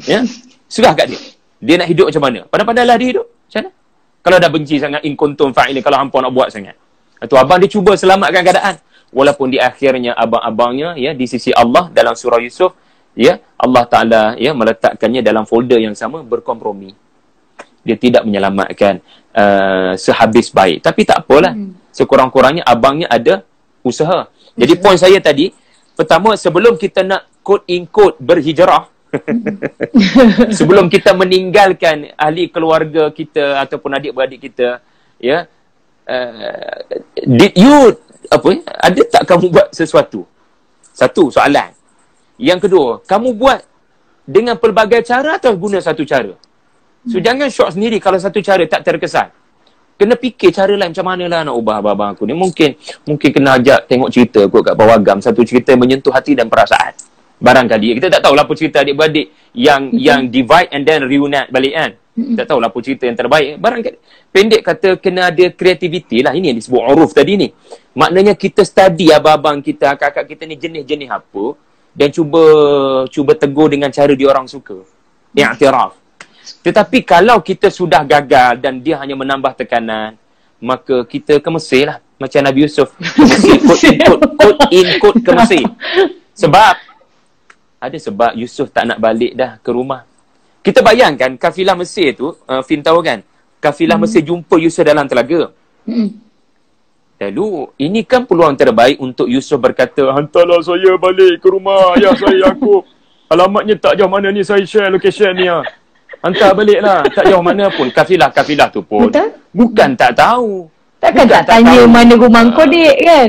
Ya, serah kat dia. Dia nak hidup macam mana? Pandai-pandailah dia hidup. Macam mana? Kalau dah benci sangat, in kuntum fa'ilin, kalau hampa nak buat sangat. Itu abang dia cuba selamatkan keadaan. Walaupun di akhirnya abang-abangnya, ya, di sisi Allah dalam surah Yusuf, ya, Allah Ta'ala, ya, meletakkannya dalam folder yang sama, berkompromi. Dia tidak menyelamatkan sehabis baik. Tapi tak apalah. Sekurang-kurangnya abangnya ada usaha. Jadi poin saya tadi, pertama, sebelum kita nak quote in quote berhijrah, sebelum kita meninggalkan ahli keluarga kita ataupun adik-beradik kita, ya, did you ada tak kamu buat sesuatu? Satu soalan. Yang kedua, kamu buat dengan pelbagai cara atau guna satu cara? So jangan shock sendiri kalau satu cara tak terkesan. Kena fikir cara lain macam manalah nak ubah abang aku ni. Mungkin kena ajak tengok cerita kot kat Pawagam, satu cerita yang menyentuh hati dan perasaan. Barangkali kita tak tahulah apa cerita adik-beradik yang divide and then reunite balik kan. Tak tahulah apa cerita yang terbaik. Barangkali pendek kata kena ada kreativiti lah. Ini yang disebut uruf tadi ni. Maknanya kita study abang-abang kita, kakak kita ni jenis-jenis apa dan cuba tegur dengan cara dia orang suka. I'tiraf. Tetapi kalau kita sudah gagal dan dia hanya menambah tekanan, maka kita ke Mesir lah. Macam Nabi Yusuf. Quote in quote ke Mesir. Sebab ada sebab Yusuf tak nak balik dah ke rumah. Kita bayangkan kafilah Mesir tu, Fin tahu kan? Kafilah Mesir jumpa Yusuf dalam telaga. Lalu, ini kan peluang terbaik untuk Yusuf berkata, hantarlah saya balik ke rumah ayah saya, Yaqub. Alamatnya tak jauh mana ni, saya share location ni. Hantar balik lah. Tak jauh mana pun. Kafilah tu pun. Betul? Bukan tak tahu. Takkan tak tanya tahu mana rumah kau, dek kan?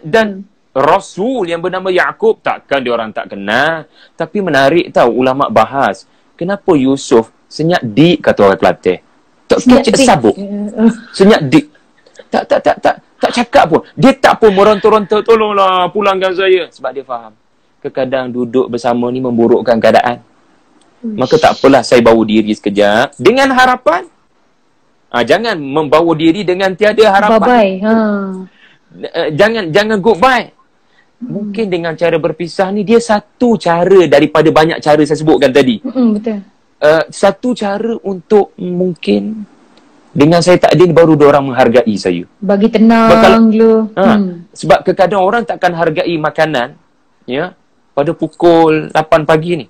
Dan Rasul yang bernama Yaqub, takkan dia orang tak kenal. Tapi menarik tahu, ulama' bahas. Kenapa Yusuf senyap dik, kata orang Kelantan. Tak kecil sabuk. Senyap dik. Tak cakap pun. Dia tak pun meronta-ronta, tolonglah pulangkan saya. Sebab dia faham. Kadang duduk bersama ni memburukkan keadaan. Maka tak apalah, saya bawa diri sekejap. Dengan harapan. Jangan membawa diri dengan tiada harapan. Bye-bye. Jangan goodbye. Mungkin dengan cara berpisah ni, dia satu cara daripada banyak cara saya sebutkan tadi. Betul. Satu cara untuk mungkin dengan saya tak adil baru diorang menghargai saya. Bagi tenang dulu. Sebab kadang orang takkan hargai makanan, ya, pada pukul 8 pagi ni.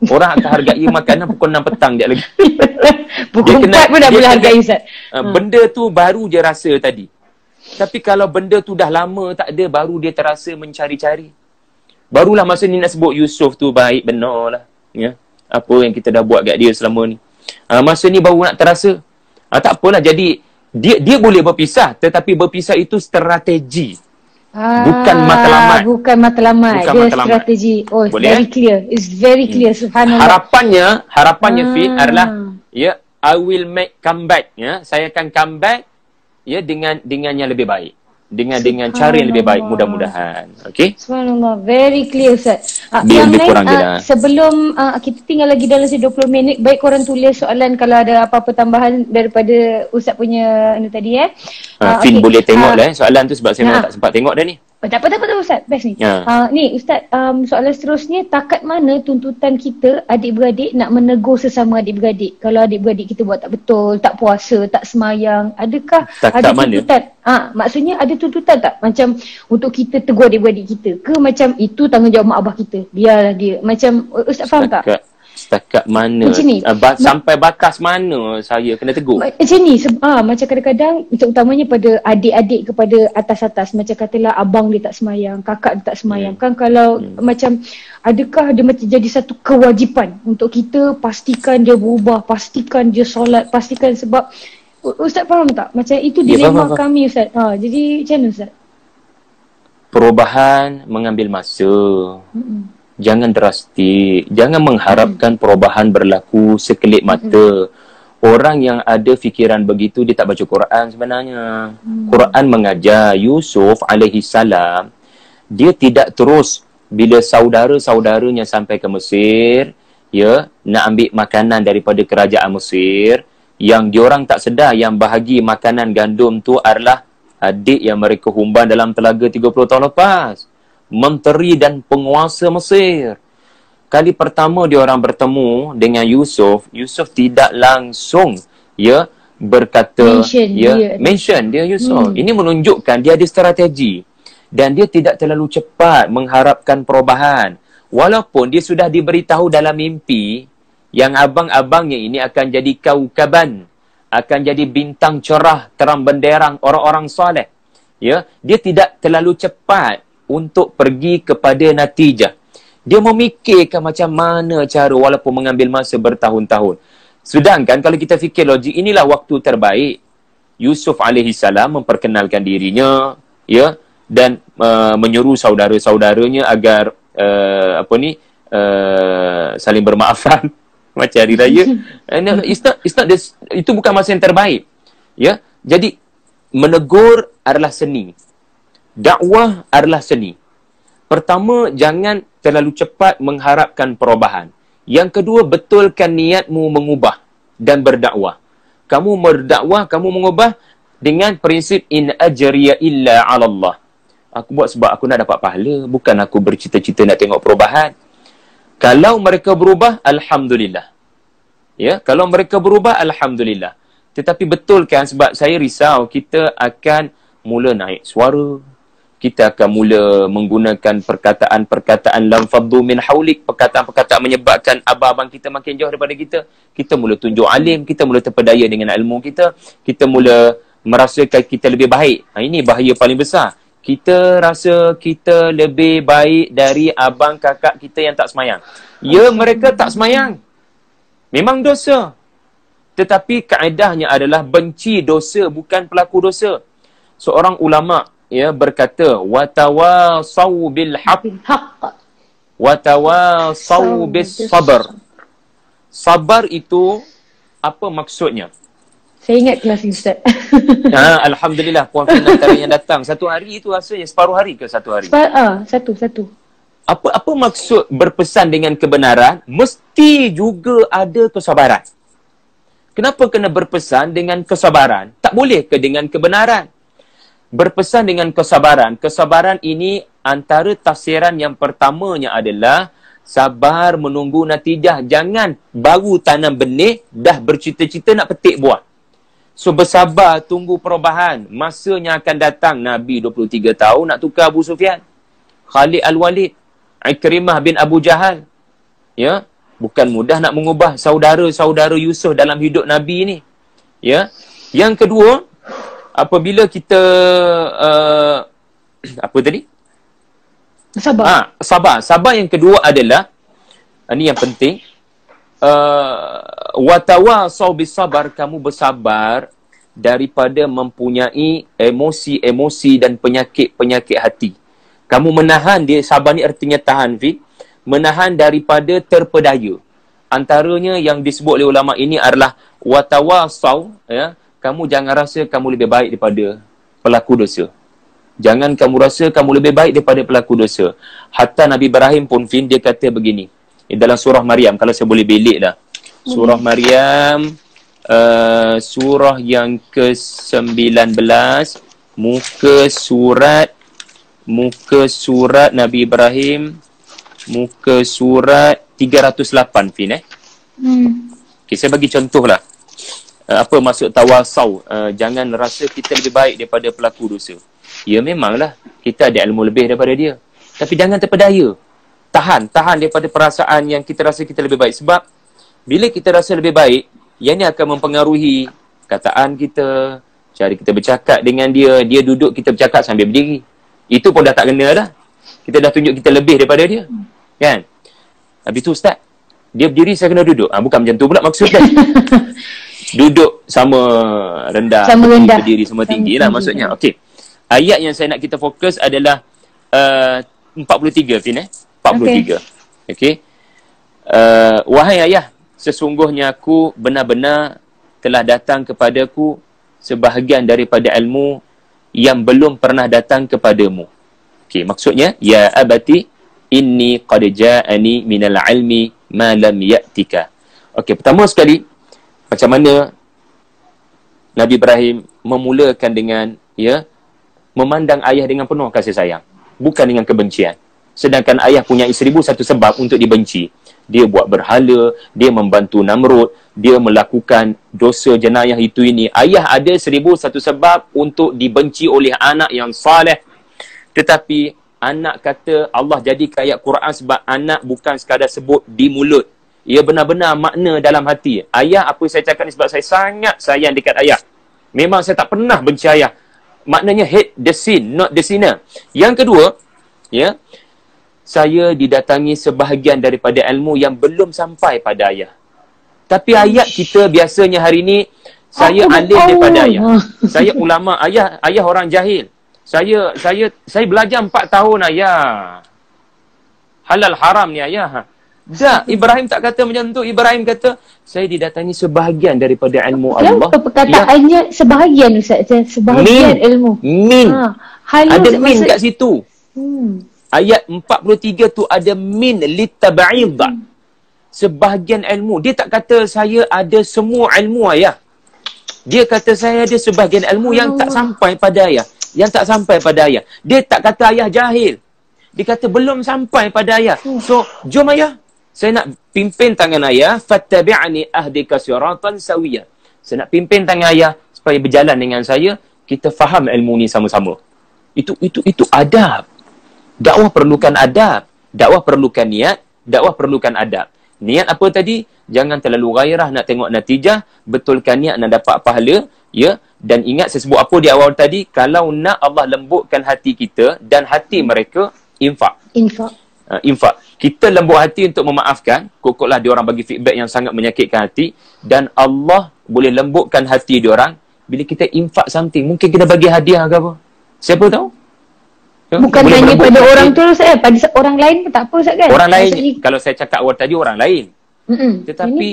Orang akan hargai makanan pukul 6 petang dia lagi. Pukul 4 pun dah boleh hargai, Ustaz. Benda tu baru dia rasa tadi. Tapi kalau benda tu dah lama tak ada, baru dia terasa mencari-cari. Barulah masa ni nak sebut Yusuf tu baik benar lah. Ya? Apa yang kita dah buat kat dia selama ni. Masa ni baru nak terasa. Tak apalah, jadi dia boleh berpisah, tetapi berpisah itu strategi. Bukan matlamat. Bukan matlamat. Dia strategi. Oh, boleh, very clear. It's very clear. Subhanallah. Harapannya Fit adalah, ya, I will make comeback. Ya, saya akan comeback, ya, dengan yang lebih baik. Dengan cara yang lebih baik, mudah-mudahan. Okey? Subhanallah, very clear, Ustaz. Yang lain, sebelum kita tinggal lagi dalam 20 minit, baik korang tulis soalan kalau ada apa-apa tambahan daripada Ustaz punya ini tadi, Fin boleh tengok lah soalan tu sebab saya tak sempat tengok dah ni. Tak apa Ustaz, best ni. Ni Ustaz, soalan seterusnya, takat mana tuntutan kita adik-beradik nak menegur sesama adik-beradik? Kalau adik-beradik kita buat tak betul, tak puasa, tak semayang, adakah ada tuntutan? Maksudnya ada tuntutan tak? Macam untuk kita tegur adik-beradik kita ke macam itu tanggungjawab mak abah kita? Biarlah dia. Macam Ustaz faham tak? Setakat mana? Macam ni. Sampai batas mana saya kena tegur? Macam ni, macam kadang-kadang terutamanya pada adik-adik kepada atas-atas, macam katalah abang dia tak semayang, kakak dia tak semayang. Kan kalau macam, adakah dia macam jadi satu kewajipan untuk kita pastikan dia berubah, pastikan dia solat, pastikan, sebab Ustaz faham tak? Macam itu dilema kami Ustaz. Jadi macam mana Ustaz? Perubahan mengambil masa. Jangan drastik, jangan mengharapkan perubahan berlaku sekelip mata. Orang yang ada fikiran begitu, dia tak baca Quran sebenarnya. Quran mengajar Yusuf alaihi salam, dia tidak terus bila saudara-saudaranya sampai ke Mesir, ya, nak ambil makanan daripada kerajaan Mesir, yang diorang tak sedar yang bahagi makanan gandum tu adalah adik yang mereka humban dalam telaga 30 tahun lepas. Menteri dan penguasa Mesir. Kali pertama dia orang bertemu dengan Yusuf, Yusuf tidak langsung berkata mention dia Yusuf. Ini menunjukkan dia ada strategi dan dia tidak terlalu cepat mengharapkan perubahan. Walaupun dia sudah diberitahu dalam mimpi yang abang-abangnya ini akan jadi kaukaban, akan jadi bintang cerah terang benderang orang-orang soleh. Ya, dia tidak terlalu cepat untuk pergi kepada natijah. Dia memikirkan macam mana cara, walaupun mengambil masa bertahun-tahun. Sedangkan kalau kita fikir logik, inilah waktu terbaik Yusuf alaihi salam memperkenalkan dirinya, ya, dan menyuruh saudara-saudaranya agar saling bermaafan macam hari raya. Itu bukan masa yang terbaik. Ya, jadi menegur adalah seni. Dakwah adalah seni. Pertama, jangan terlalu cepat mengharapkan perubahan. Yang kedua, betulkan niatmu mengubah dan berdakwah. Kamu berdakwah, kamu mengubah dengan prinsip in ajriya illa 'ala Allah. Aku buat sebab aku nak dapat pahala, bukan aku bercita-cita nak tengok perubahan. Kalau mereka berubah, alhamdulillah. Ya, kalau mereka berubah, alhamdulillah. Tetapi betulkan, sebab saya risau kita akan mula naik suara. Kita akan mula menggunakan perkataan-perkataan lam faddu min haulik, perkataan-perkataan menyebabkan abang-abang kita makin jauh daripada kita. Kita mula tunjuk alim, kita mula terpedaya dengan ilmu kita, kita mula merasakan kita lebih baik. Ini bahaya paling besar. Kita rasa kita lebih baik dari abang kakak kita yang tak semayang. Ya, mereka tak semayang. Memang dosa. Tetapi kaedahnya adalah benci dosa, bukan pelaku dosa. Seorang ulama berkata, watawasau bil haqq watawasau bis sabar. Sabar itu apa maksudnya? Saya ingat kelas Ustaz. Alhamdulillah, puan Fin antara yang datang. Satu hari itu rasanya separuh hari ke satu hari? Satu. Apa maksud berpesan dengan kebenaran? Mesti juga ada kesabaran. Kenapa kena berpesan dengan kesabaran? Tak boleh ke dengan kebenaran? Berpesan dengan kesabaran. Kesabaran ini antara tafsiran yang pertamanya adalah sabar menunggu natijah. Jangan baru tanam benih, dah bercita-cita nak petik buah. So bersabar, tunggu perubahan. Masanya akan datang. Nabi 23 tahun nak tukar Abu Sufyan, Khalid Al-Walid, Ikrimah bin Abu Jahal. Ya, bukan mudah nak mengubah saudara-saudara Yusuf dalam hidup Nabi ni. Ya. Yang kedua, apabila kita apa tadi? Sabar. Sabar yang kedua adalah ini yang penting. Watawasau bisabar, kamu bersabar daripada mempunyai emosi-emosi dan penyakit-penyakit hati. Kamu menahan, dia sabar ni artinya tahan, Fi. Menahan daripada terpedaya. Antaranya yang disebut oleh ulama ini adalah watawasau, ya. Kamu jangan rasa kamu lebih baik daripada pelaku dosa. Jangan kamu rasa kamu lebih baik daripada pelaku dosa. Hatta Nabi Ibrahim pun, Fin, dia kata begini. Dalam surah Maryam, kalau saya boleh belik lah. Surah Maryam, surah yang ke-19, muka surat Nabi Ibrahim, muka surat 308, Fin, Okay, saya bagi contoh lah. Apa maksud tawasau? Jangan rasa kita lebih baik daripada pelaku dosa. Ya, memanglah kita ada ilmu lebih daripada dia, tapi jangan terpedaya. tahan daripada perasaan yang kita rasa kita lebih baik. Sebab bila kita rasa lebih baik, yang ni akan mempengaruhi kataan kita, cara kita bercakap dengan dia. Dia duduk, kita bercakap sambil berdiri. Itu pun dah tak kena dah. Kita dah tunjuk kita lebih daripada dia. Kan? Habis tu Ustaz, dia berdiri, saya kena duduk. Bukan macam tu pula maksud dia. Duduk sama rendah, berdiri sama tinggi lah maksudnya. Okey. Ayat yang saya nak kita fokus adalah 43, Fin 43. Okey. Wahai ayah, sesungguhnya aku benar-benar telah datang kepadaku sebahagian daripada ilmu yang belum pernah datang kepadamu. Okey, maksudnya ya abati inni qad ja'ani minal ilmi ma lam ya'tika. Okey, pertama sekali, macam mana Nabi Ibrahim memulakan dengan memandang ayah dengan penuh kasih sayang, bukan dengan kebencian. Sedangkan ayah punya 1001 sebab untuk dibenci. Dia buat berhala, dia membantu Namrud, dia melakukan dosa jenayah itu ini. Ayah ada 1001 sebab untuk dibenci oleh anak yang saleh. Tetapi anak kata Allah jadikan ayat Quran sebab anak bukan sekadar sebut di mulut. Ia benar-benar makna dalam hati. Ayah, apa saya cakap ni sebab saya sangat sayang dekat ayah. Memang saya tak pernah benci ayah. Maknanya hate the sin, not the sinner. Yang kedua, saya didatangi sebahagian daripada ilmu yang belum sampai pada ayah. Tapi ayat kita biasanya hari ni, saya alim daripada ayah. Saya ulama, ayah orang jahil. Saya belajar 4 tahun ayah. Halal haram ni ayah. Tak, Ibrahim tak kata macam tu. Ibrahim kata, saya didatangi sebahagian daripada ilmu Allah. Yang perkataannya sebahagian Ustaz. Sebahagian ilmu. Min. Ada min kat situ. Ayat 43 tu ada min litab'id. Sebahagian ilmu. Dia tak kata saya ada semua ilmu ayah. Dia kata saya ada sebahagian ilmu yang tak sampai pada ayah. Yang tak sampai pada ayah. Dia tak kata ayah jahil. Dia kata belum sampai pada ayah. So, jom ayah. Saya nak pimpin tangan ayah. Fattabi'ani ahdika siratan sawiyah. Saya nak pimpin tangan ayah supaya berjalan dengan saya. Kita faham ilmu ni sama-sama. Itu adab. Dakwah perlukan adab. Dakwah perlukan niat. Dakwah perlukan adab. Niat apa tadi? Jangan terlalu gairah nak tengok natijah. Betulkan niat nak dapat pahala. Dan ingat saya sebut apa di awal tadi. Kalau nak Allah lembutkan hati kita dan hati mereka, infak. Infak. Kita lembut hati untuk memaafkan. Kokoklah diorang bagi feedback yang sangat menyakitkan hati. Dan Allah boleh lembutkan hati diorang bila kita infak something. Mungkin kita bagi hadiah ke apa. Siapa tahu? Bukan hanya pada orang tu Ustaz, pada orang lain pun tak apa Ustaz kan? Orang lain, kalau saya cakap awal tadi orang lain. Tetapi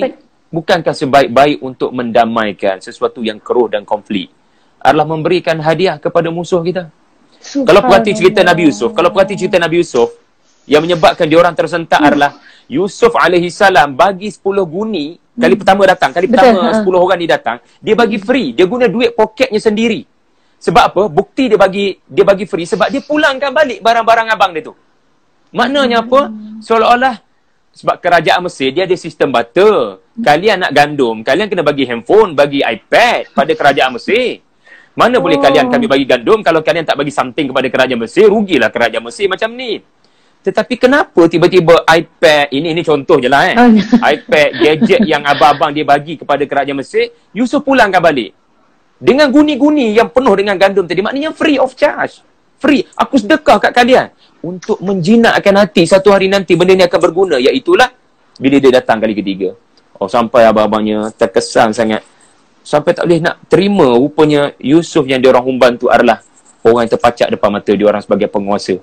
bukankah sebaik-baik untuk mendamaikan sesuatu yang keruh dan konflik adalah memberikan hadiah kepada musuh kita? Kalau perhati cerita Nabi Yusuf, yang menyebabkan diorang tersentak adalah Yusuf alaihissalam bagi 10 guni kali pertama datang. Kali pertama 10 orang ni datang, dia bagi free. Dia guna duit poketnya sendiri. Sebab apa? Bukti dia bagi free sebab dia pulangkan balik barang-barang abang dia tu. Maknanya apa? Seolah-olah sebab kerajaan Mesir dia ada sistem barter. Kalian nak gandum, kalian kena bagi handphone, bagi iPad pada kerajaan Mesir. Mana boleh kami bagi gandum kalau kalian tak bagi something kepada kerajaan Mesir, rugilah kerajaan Mesir macam ni. Tetapi kenapa tiba-tiba iPad, ini contoh je lah iPad, gadget yang abang-abang dia bagi kepada kerajaan Mesir, Yusuf pulangkan balik. Dengan guni-guni yang penuh dengan gandum tadi. Maknanya free of charge. Free. Aku sedekah kat kalian. Untuk menjinakkan hati. Satu hari nanti benda ni akan berguna. Iaitulah bila dia datang kali ketiga. Sampai abang-abangnya terkesan sangat. Sampai tak boleh nak terima rupanya Yusuf yang diorang humban tu adalah orang yang terpacak depan mata diorang sebagai penguasa.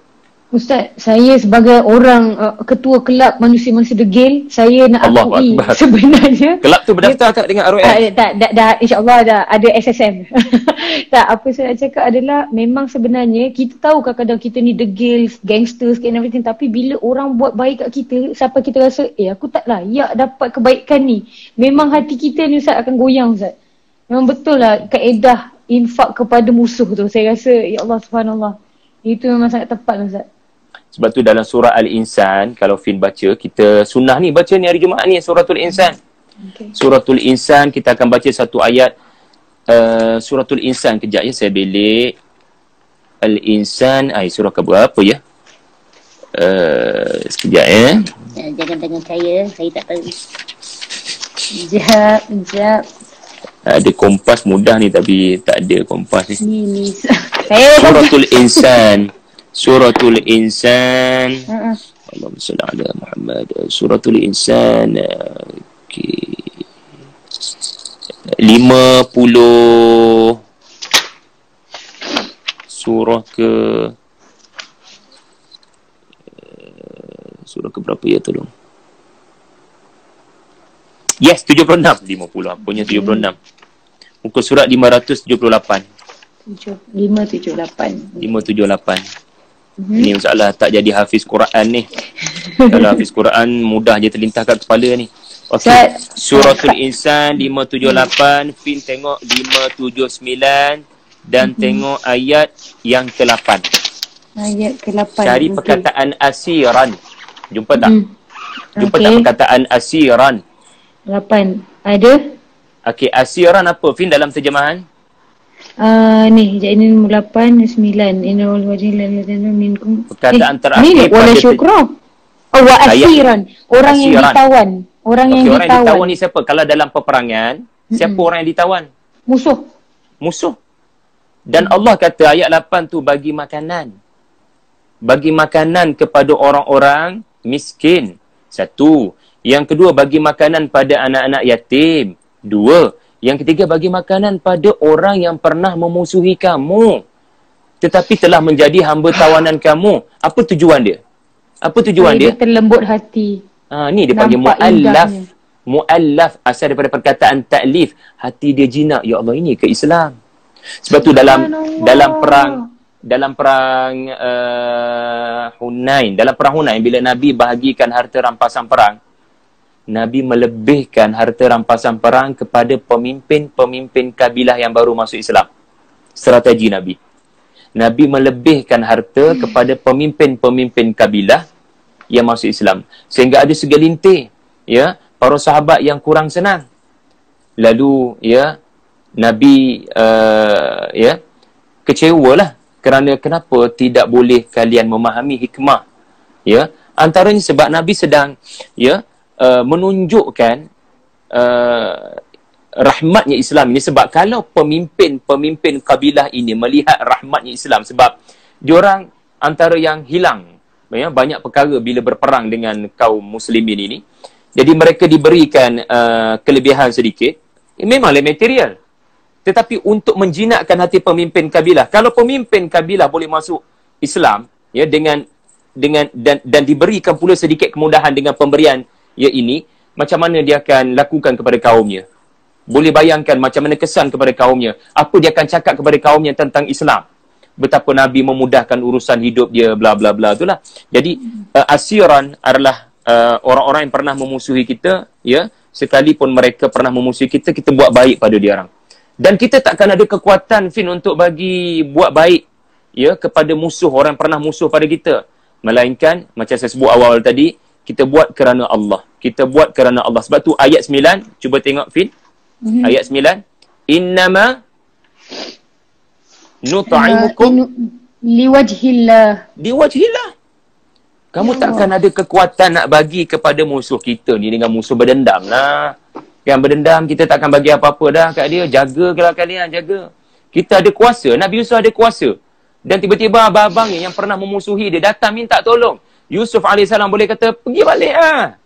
Ustaz, saya sebagai orang ketua kelab manusia-manusia degil, saya nak akui sebenarnya kelab tu berdaftar tak dengan ROM? Dah insya-Allah dah ada SSM. Tak, apa saya nak cakap adalah memang sebenarnya kita tahu kadang-kadang kita ni degil, gangsters and everything, tapi bila orang buat baik kat kita, sampai kita rasa aku tak layak dapat kebaikan ni. Memang hati kita ni Ustaz akan goyang Ustaz. Memang betul lah kaedah infak kepada musuh tu. Saya rasa ya Allah subhanallah. Itu memang sangat tepat Ustaz. Sebab tu dalam surah Al-Insan, kalau Fin baca, kita sunnah ni baca ni hari Jumaat ni, suratul Insan. Suratul Insan, kita akan baca satu ayat suratul Insan. Kejap ya, saya belik Al-Insan, surah ke berapa ya? Sekejap ya. Jangan dengan saya tak tahu. Sekejap. Ada kompas mudah ni tapi tak ada kompas ni. Ni. Suratul Insan. Allahumma salli ala Muhammad. Suratul Insan. Okey. 50 surah ke berapa ya, tolong. Yes, 76. 50 apanya 76. Muka surat 578. 578. Ini masalah tak jadi hafiz Quran ni. Kalau hafiz Quran mudah je terlintas kat kepala ni. Okey. Suratul Insan 578, Fin tengok 579 dan tengok ayat yang ke-8. Ayat ke-8. Cari perkataan asiran. Jumpa tak? Jumpa tak perkataan asiran? 8. Ada? Okey, asiran apa Fin dalam terjemahan? Ni ini 8 9 inal wajil minkum. Perkataan terakhir ni wala syukra. Wa asiran, orang yang ditawan. Orang yang ditawan ni siapa? Kalau dalam peperangan, siapa orang yang ditawan? Musuh. Dan Allah kata ayat 8 tu bagi makanan. Bagi makanan kepada orang-orang miskin. 1. Yang kedua, bagi makanan pada anak-anak yatim. 2. Yang ketiga, bagi makanan pada orang yang pernah memusuhi kamu tetapi telah menjadi hamba tawanan kamu. Apa tujuan dia? Dia terlembut hati. Ni dia panggil mu'allaf. Mu'allaf asal daripada perkataan ta'lif. Hati dia jinak. Ya Allah, ini ke Islam. Sebab tu dalam perang Hunain, bila Nabi bahagikan harta rampasan perang, Nabi melebihkan harta rampasan perang kepada pemimpin-pemimpin kabilah yang baru masuk Islam. Strategi Nabi. Nabi melebihkan harta kepada pemimpin-pemimpin kabilah yang masuk Islam. Sehingga ada segelintir para sahabat yang kurang senang. Lalu Nabi kecewalah kerana kenapa tidak boleh kalian memahami hikmah. Antaranya sebab Nabi sedang menunjukkan rahmatnya Islam ini. Sebab kalau pemimpin kabilah ini melihat rahmatnya Islam, sebab diorang antara yang hilang banyak perkara bila berperang dengan kaum muslimin ini. Jadi mereka diberikan kelebihan sedikit, memanglah material, tetapi untuk menjinakkan hati pemimpin kabilah. Kalau pemimpin kabilah boleh masuk Islam dan diberikan pula sedikit kemudahan dengan pemberian ini, macam mana dia akan lakukan kepada kaumnya? Boleh bayangkan macam mana kesan kepada kaumnya. Apa dia akan cakap kepada kaumnya tentang Islam? Betapa Nabi memudahkan urusan hidup dia, bla bla bla, itulah. Jadi asiran adalah orang-orang yang pernah memusuhi kita, sekalipun mereka pernah memusuhi kita, kita buat baik pada dia orang. Dan kita takkan ada kekuatan Fin untuk buat baik kepada musuh, orang yang pernah musuh pada kita, melainkan macam saya sebut awal tadi, kita buat kerana Allah. Kita buat kerana Allah. Sebab tu ayat 9, cuba tengok Fin. Ayat 9. Innama nut'imukum liwajhillah. Liwajhillah. Kamu takkan ada kekuatan nak bagi kepada musuh kita ni dengan musuh berdendam lah. Yang berdendam, kita takkan bagi apa-apa dah kat dia. Jaga kalau kalian, jaga. Kita ada kuasa. Nabi Yusuf ada kuasa. Dan tiba-tiba abang-abangnya yang pernah memusuhi dia datang minta tolong. Yusuf AS boleh kata, pergi balik lah.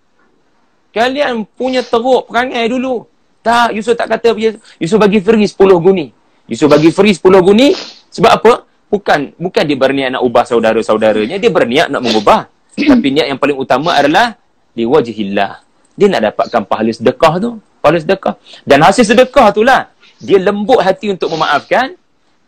Kalian punya teruk perangai dulu. Tak, Yusuf tak kata. Yusuf bagi free 10 guni. Yusuf bagi free 10 guni. Sebab apa? Bukan dia berniat nak ubah saudara-saudaranya. Dia berniat nak mengubah. Tapi niat yang paling utama adalah liwajhillah. Dia nak dapatkan pahala sedekah tu. Pahala sedekah. Dan hasil sedekah itulah dia lembut hati untuk memaafkan.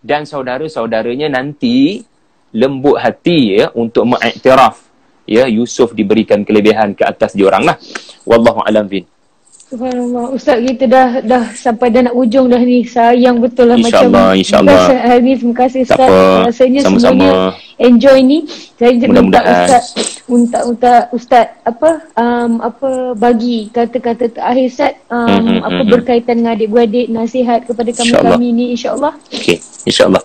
Dan saudara-saudaranya nanti lembut hati untuk mengiktiraf. Yusuf diberikan kelebihan ke atas diorang lah. Wallahu a'lam bin. Subhanallah. Ustaz, kita dah sampai dah nak ujung dah ni. Sayang betul lah InsyaAllah. Hari ni terima kasih Ustaz. Rasanya sama-sama semuanya enjoy ni. Saya mudah-mudahan minta Ustaz bagi kata-kata terakhir Ustaz berkaitan dengan adik-beradik, nasihat kepada kami ni insya-Allah. Okey, insya-Allah.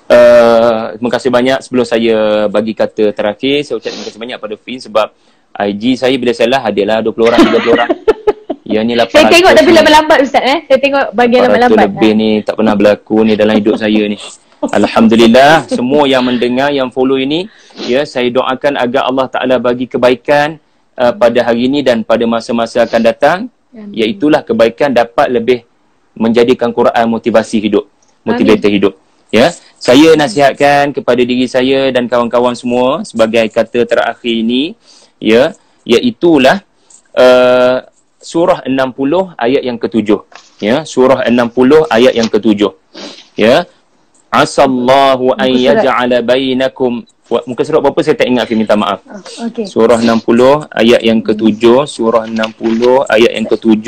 Terima kasih banyak. Sebelum saya bagi kata terakhir, saya ucap terima kasih banyak pada Fin sebab IG saya bila salah hadiahlah 20 orang, 30 orang. Yang ni 800. Saya tengok tapi lambat-lambat Ustaz Saya tengok bagian lambat-lambat. Lebih ni tak pernah berlaku ni dalam hidup saya ni. Alhamdulillah, semua yang mendengar, yang follow ini, ya, saya doakan agar Allah Ta'ala bagi kebaikan pada hari ini dan pada masa-masa akan datang. Iaitulah kebaikan dapat lebih menjadikan Quran motivasi hidup, motivator hidup. Ya, saya nasihatkan kepada diri saya dan kawan-kawan semua sebagai kata terakhir ini, ya, iaitulah surah 60 ayat yang ke-7. Ya, surah 60 ayat yang ke-7. Ya, asallahu an yaj'ala bainakum, muka surat berapa saya tak ingat, minta maaf. Okay. Surah 60 ayat yang ke-7, surah 60 ayat yang ke-7.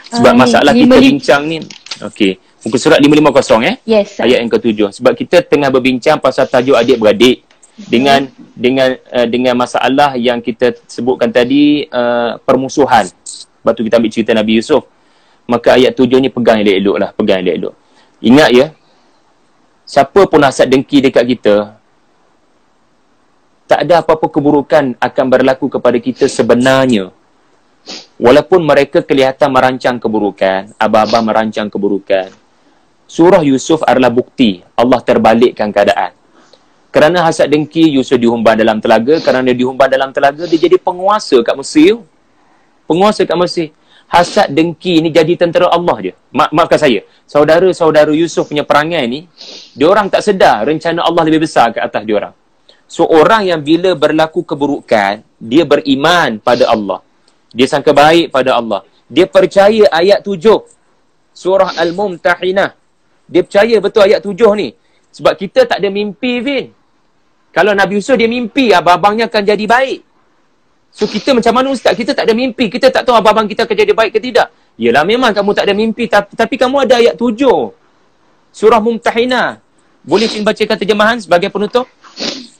Sebab masalah kita bincang ni. Okey. Muka surat 550 Yes. Ayat yang ke-7. Sebab kita tengah berbincang pasal tajuk adik-beradik dengan masalah yang kita sebutkan tadi, permusuhan. Lepas tu kita ambil cerita Nabi Yusuf. Maka ayat 7 ni pegang elok-elok lah, pegang elok-elok. Ingat ya, siapa pun hasad dengki dekat kita, tak ada apa-apa keburukan akan berlaku kepada kita sebenarnya. Walaupun mereka kelihatan merancang keburukan, abang-abang merancang keburukan. Surah Yusuf adalah bukti Allah terbalikkan keadaan. Kerana hasad dengki, Yusuf dihumban dalam telaga. Kerana dihumban dalam telaga, dia jadi penguasa kat Mesir. Penguasa kat Mesir. Hasad dengki ni jadi tentera Allah je. Maafkan saya, saudara-saudara Yusuf punya perangai ni, diorang tak sedar rencana Allah lebih besar ke atas diorang. So orang yang bila berlaku keburukan, dia beriman pada Allah, dia sangka baik pada Allah, dia percaya ayat 7 surah Al-Mumtahinah. Dia percaya betul ayat 7 ni. Sebab kita tak ada mimpi, Vin. Kalau Nabi Yusuf dia mimpi, abang-abangnya akan jadi baik. So kita macam mana Ustaz? Kita tak ada mimpi. Kita tak tahu abang-abang kita akan jadi baik ke tidak. Yelah, memang kamu tak ada mimpi. Tapi kamu ada ayat 7 surah Mumtahinah. Boleh Cik bacakan terjemahan sebagai penutup?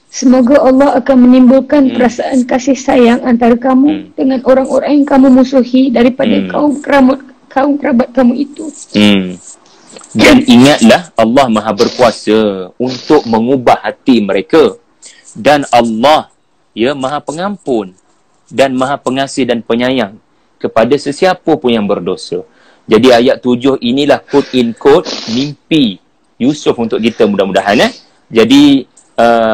Semoga Allah akan menimbulkan perasaan kasih sayang antara kamu dengan orang-orang yang kamu musuhi daripada kaum kerabat kamu itu. Dan ingatlah, Allah Maha berkuasa untuk mengubah hati mereka. Dan Allah, ya, Maha pengampun dan Maha pengasih dan penyayang kepada sesiapa pun yang berdosa. Jadi ayat 7 inilah quote in quote mimpi Yusuf untuk kita mudah-mudahan. Jadi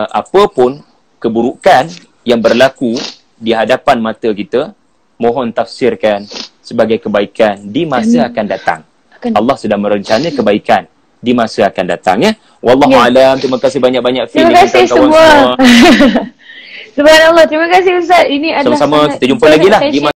apapun keburukan yang berlaku di hadapan mata kita, mohon tafsirkan sebagai kebaikan di masa akan datang. Allah sedang merencana kebaikan di masa akan datang, ya. Wallahu alam. Terima kasih banyak-banyak Terima kasih semua. Subhanallah, terima kasih Ustaz. Ini adalah sama-sama, kita jumpa lagi lah.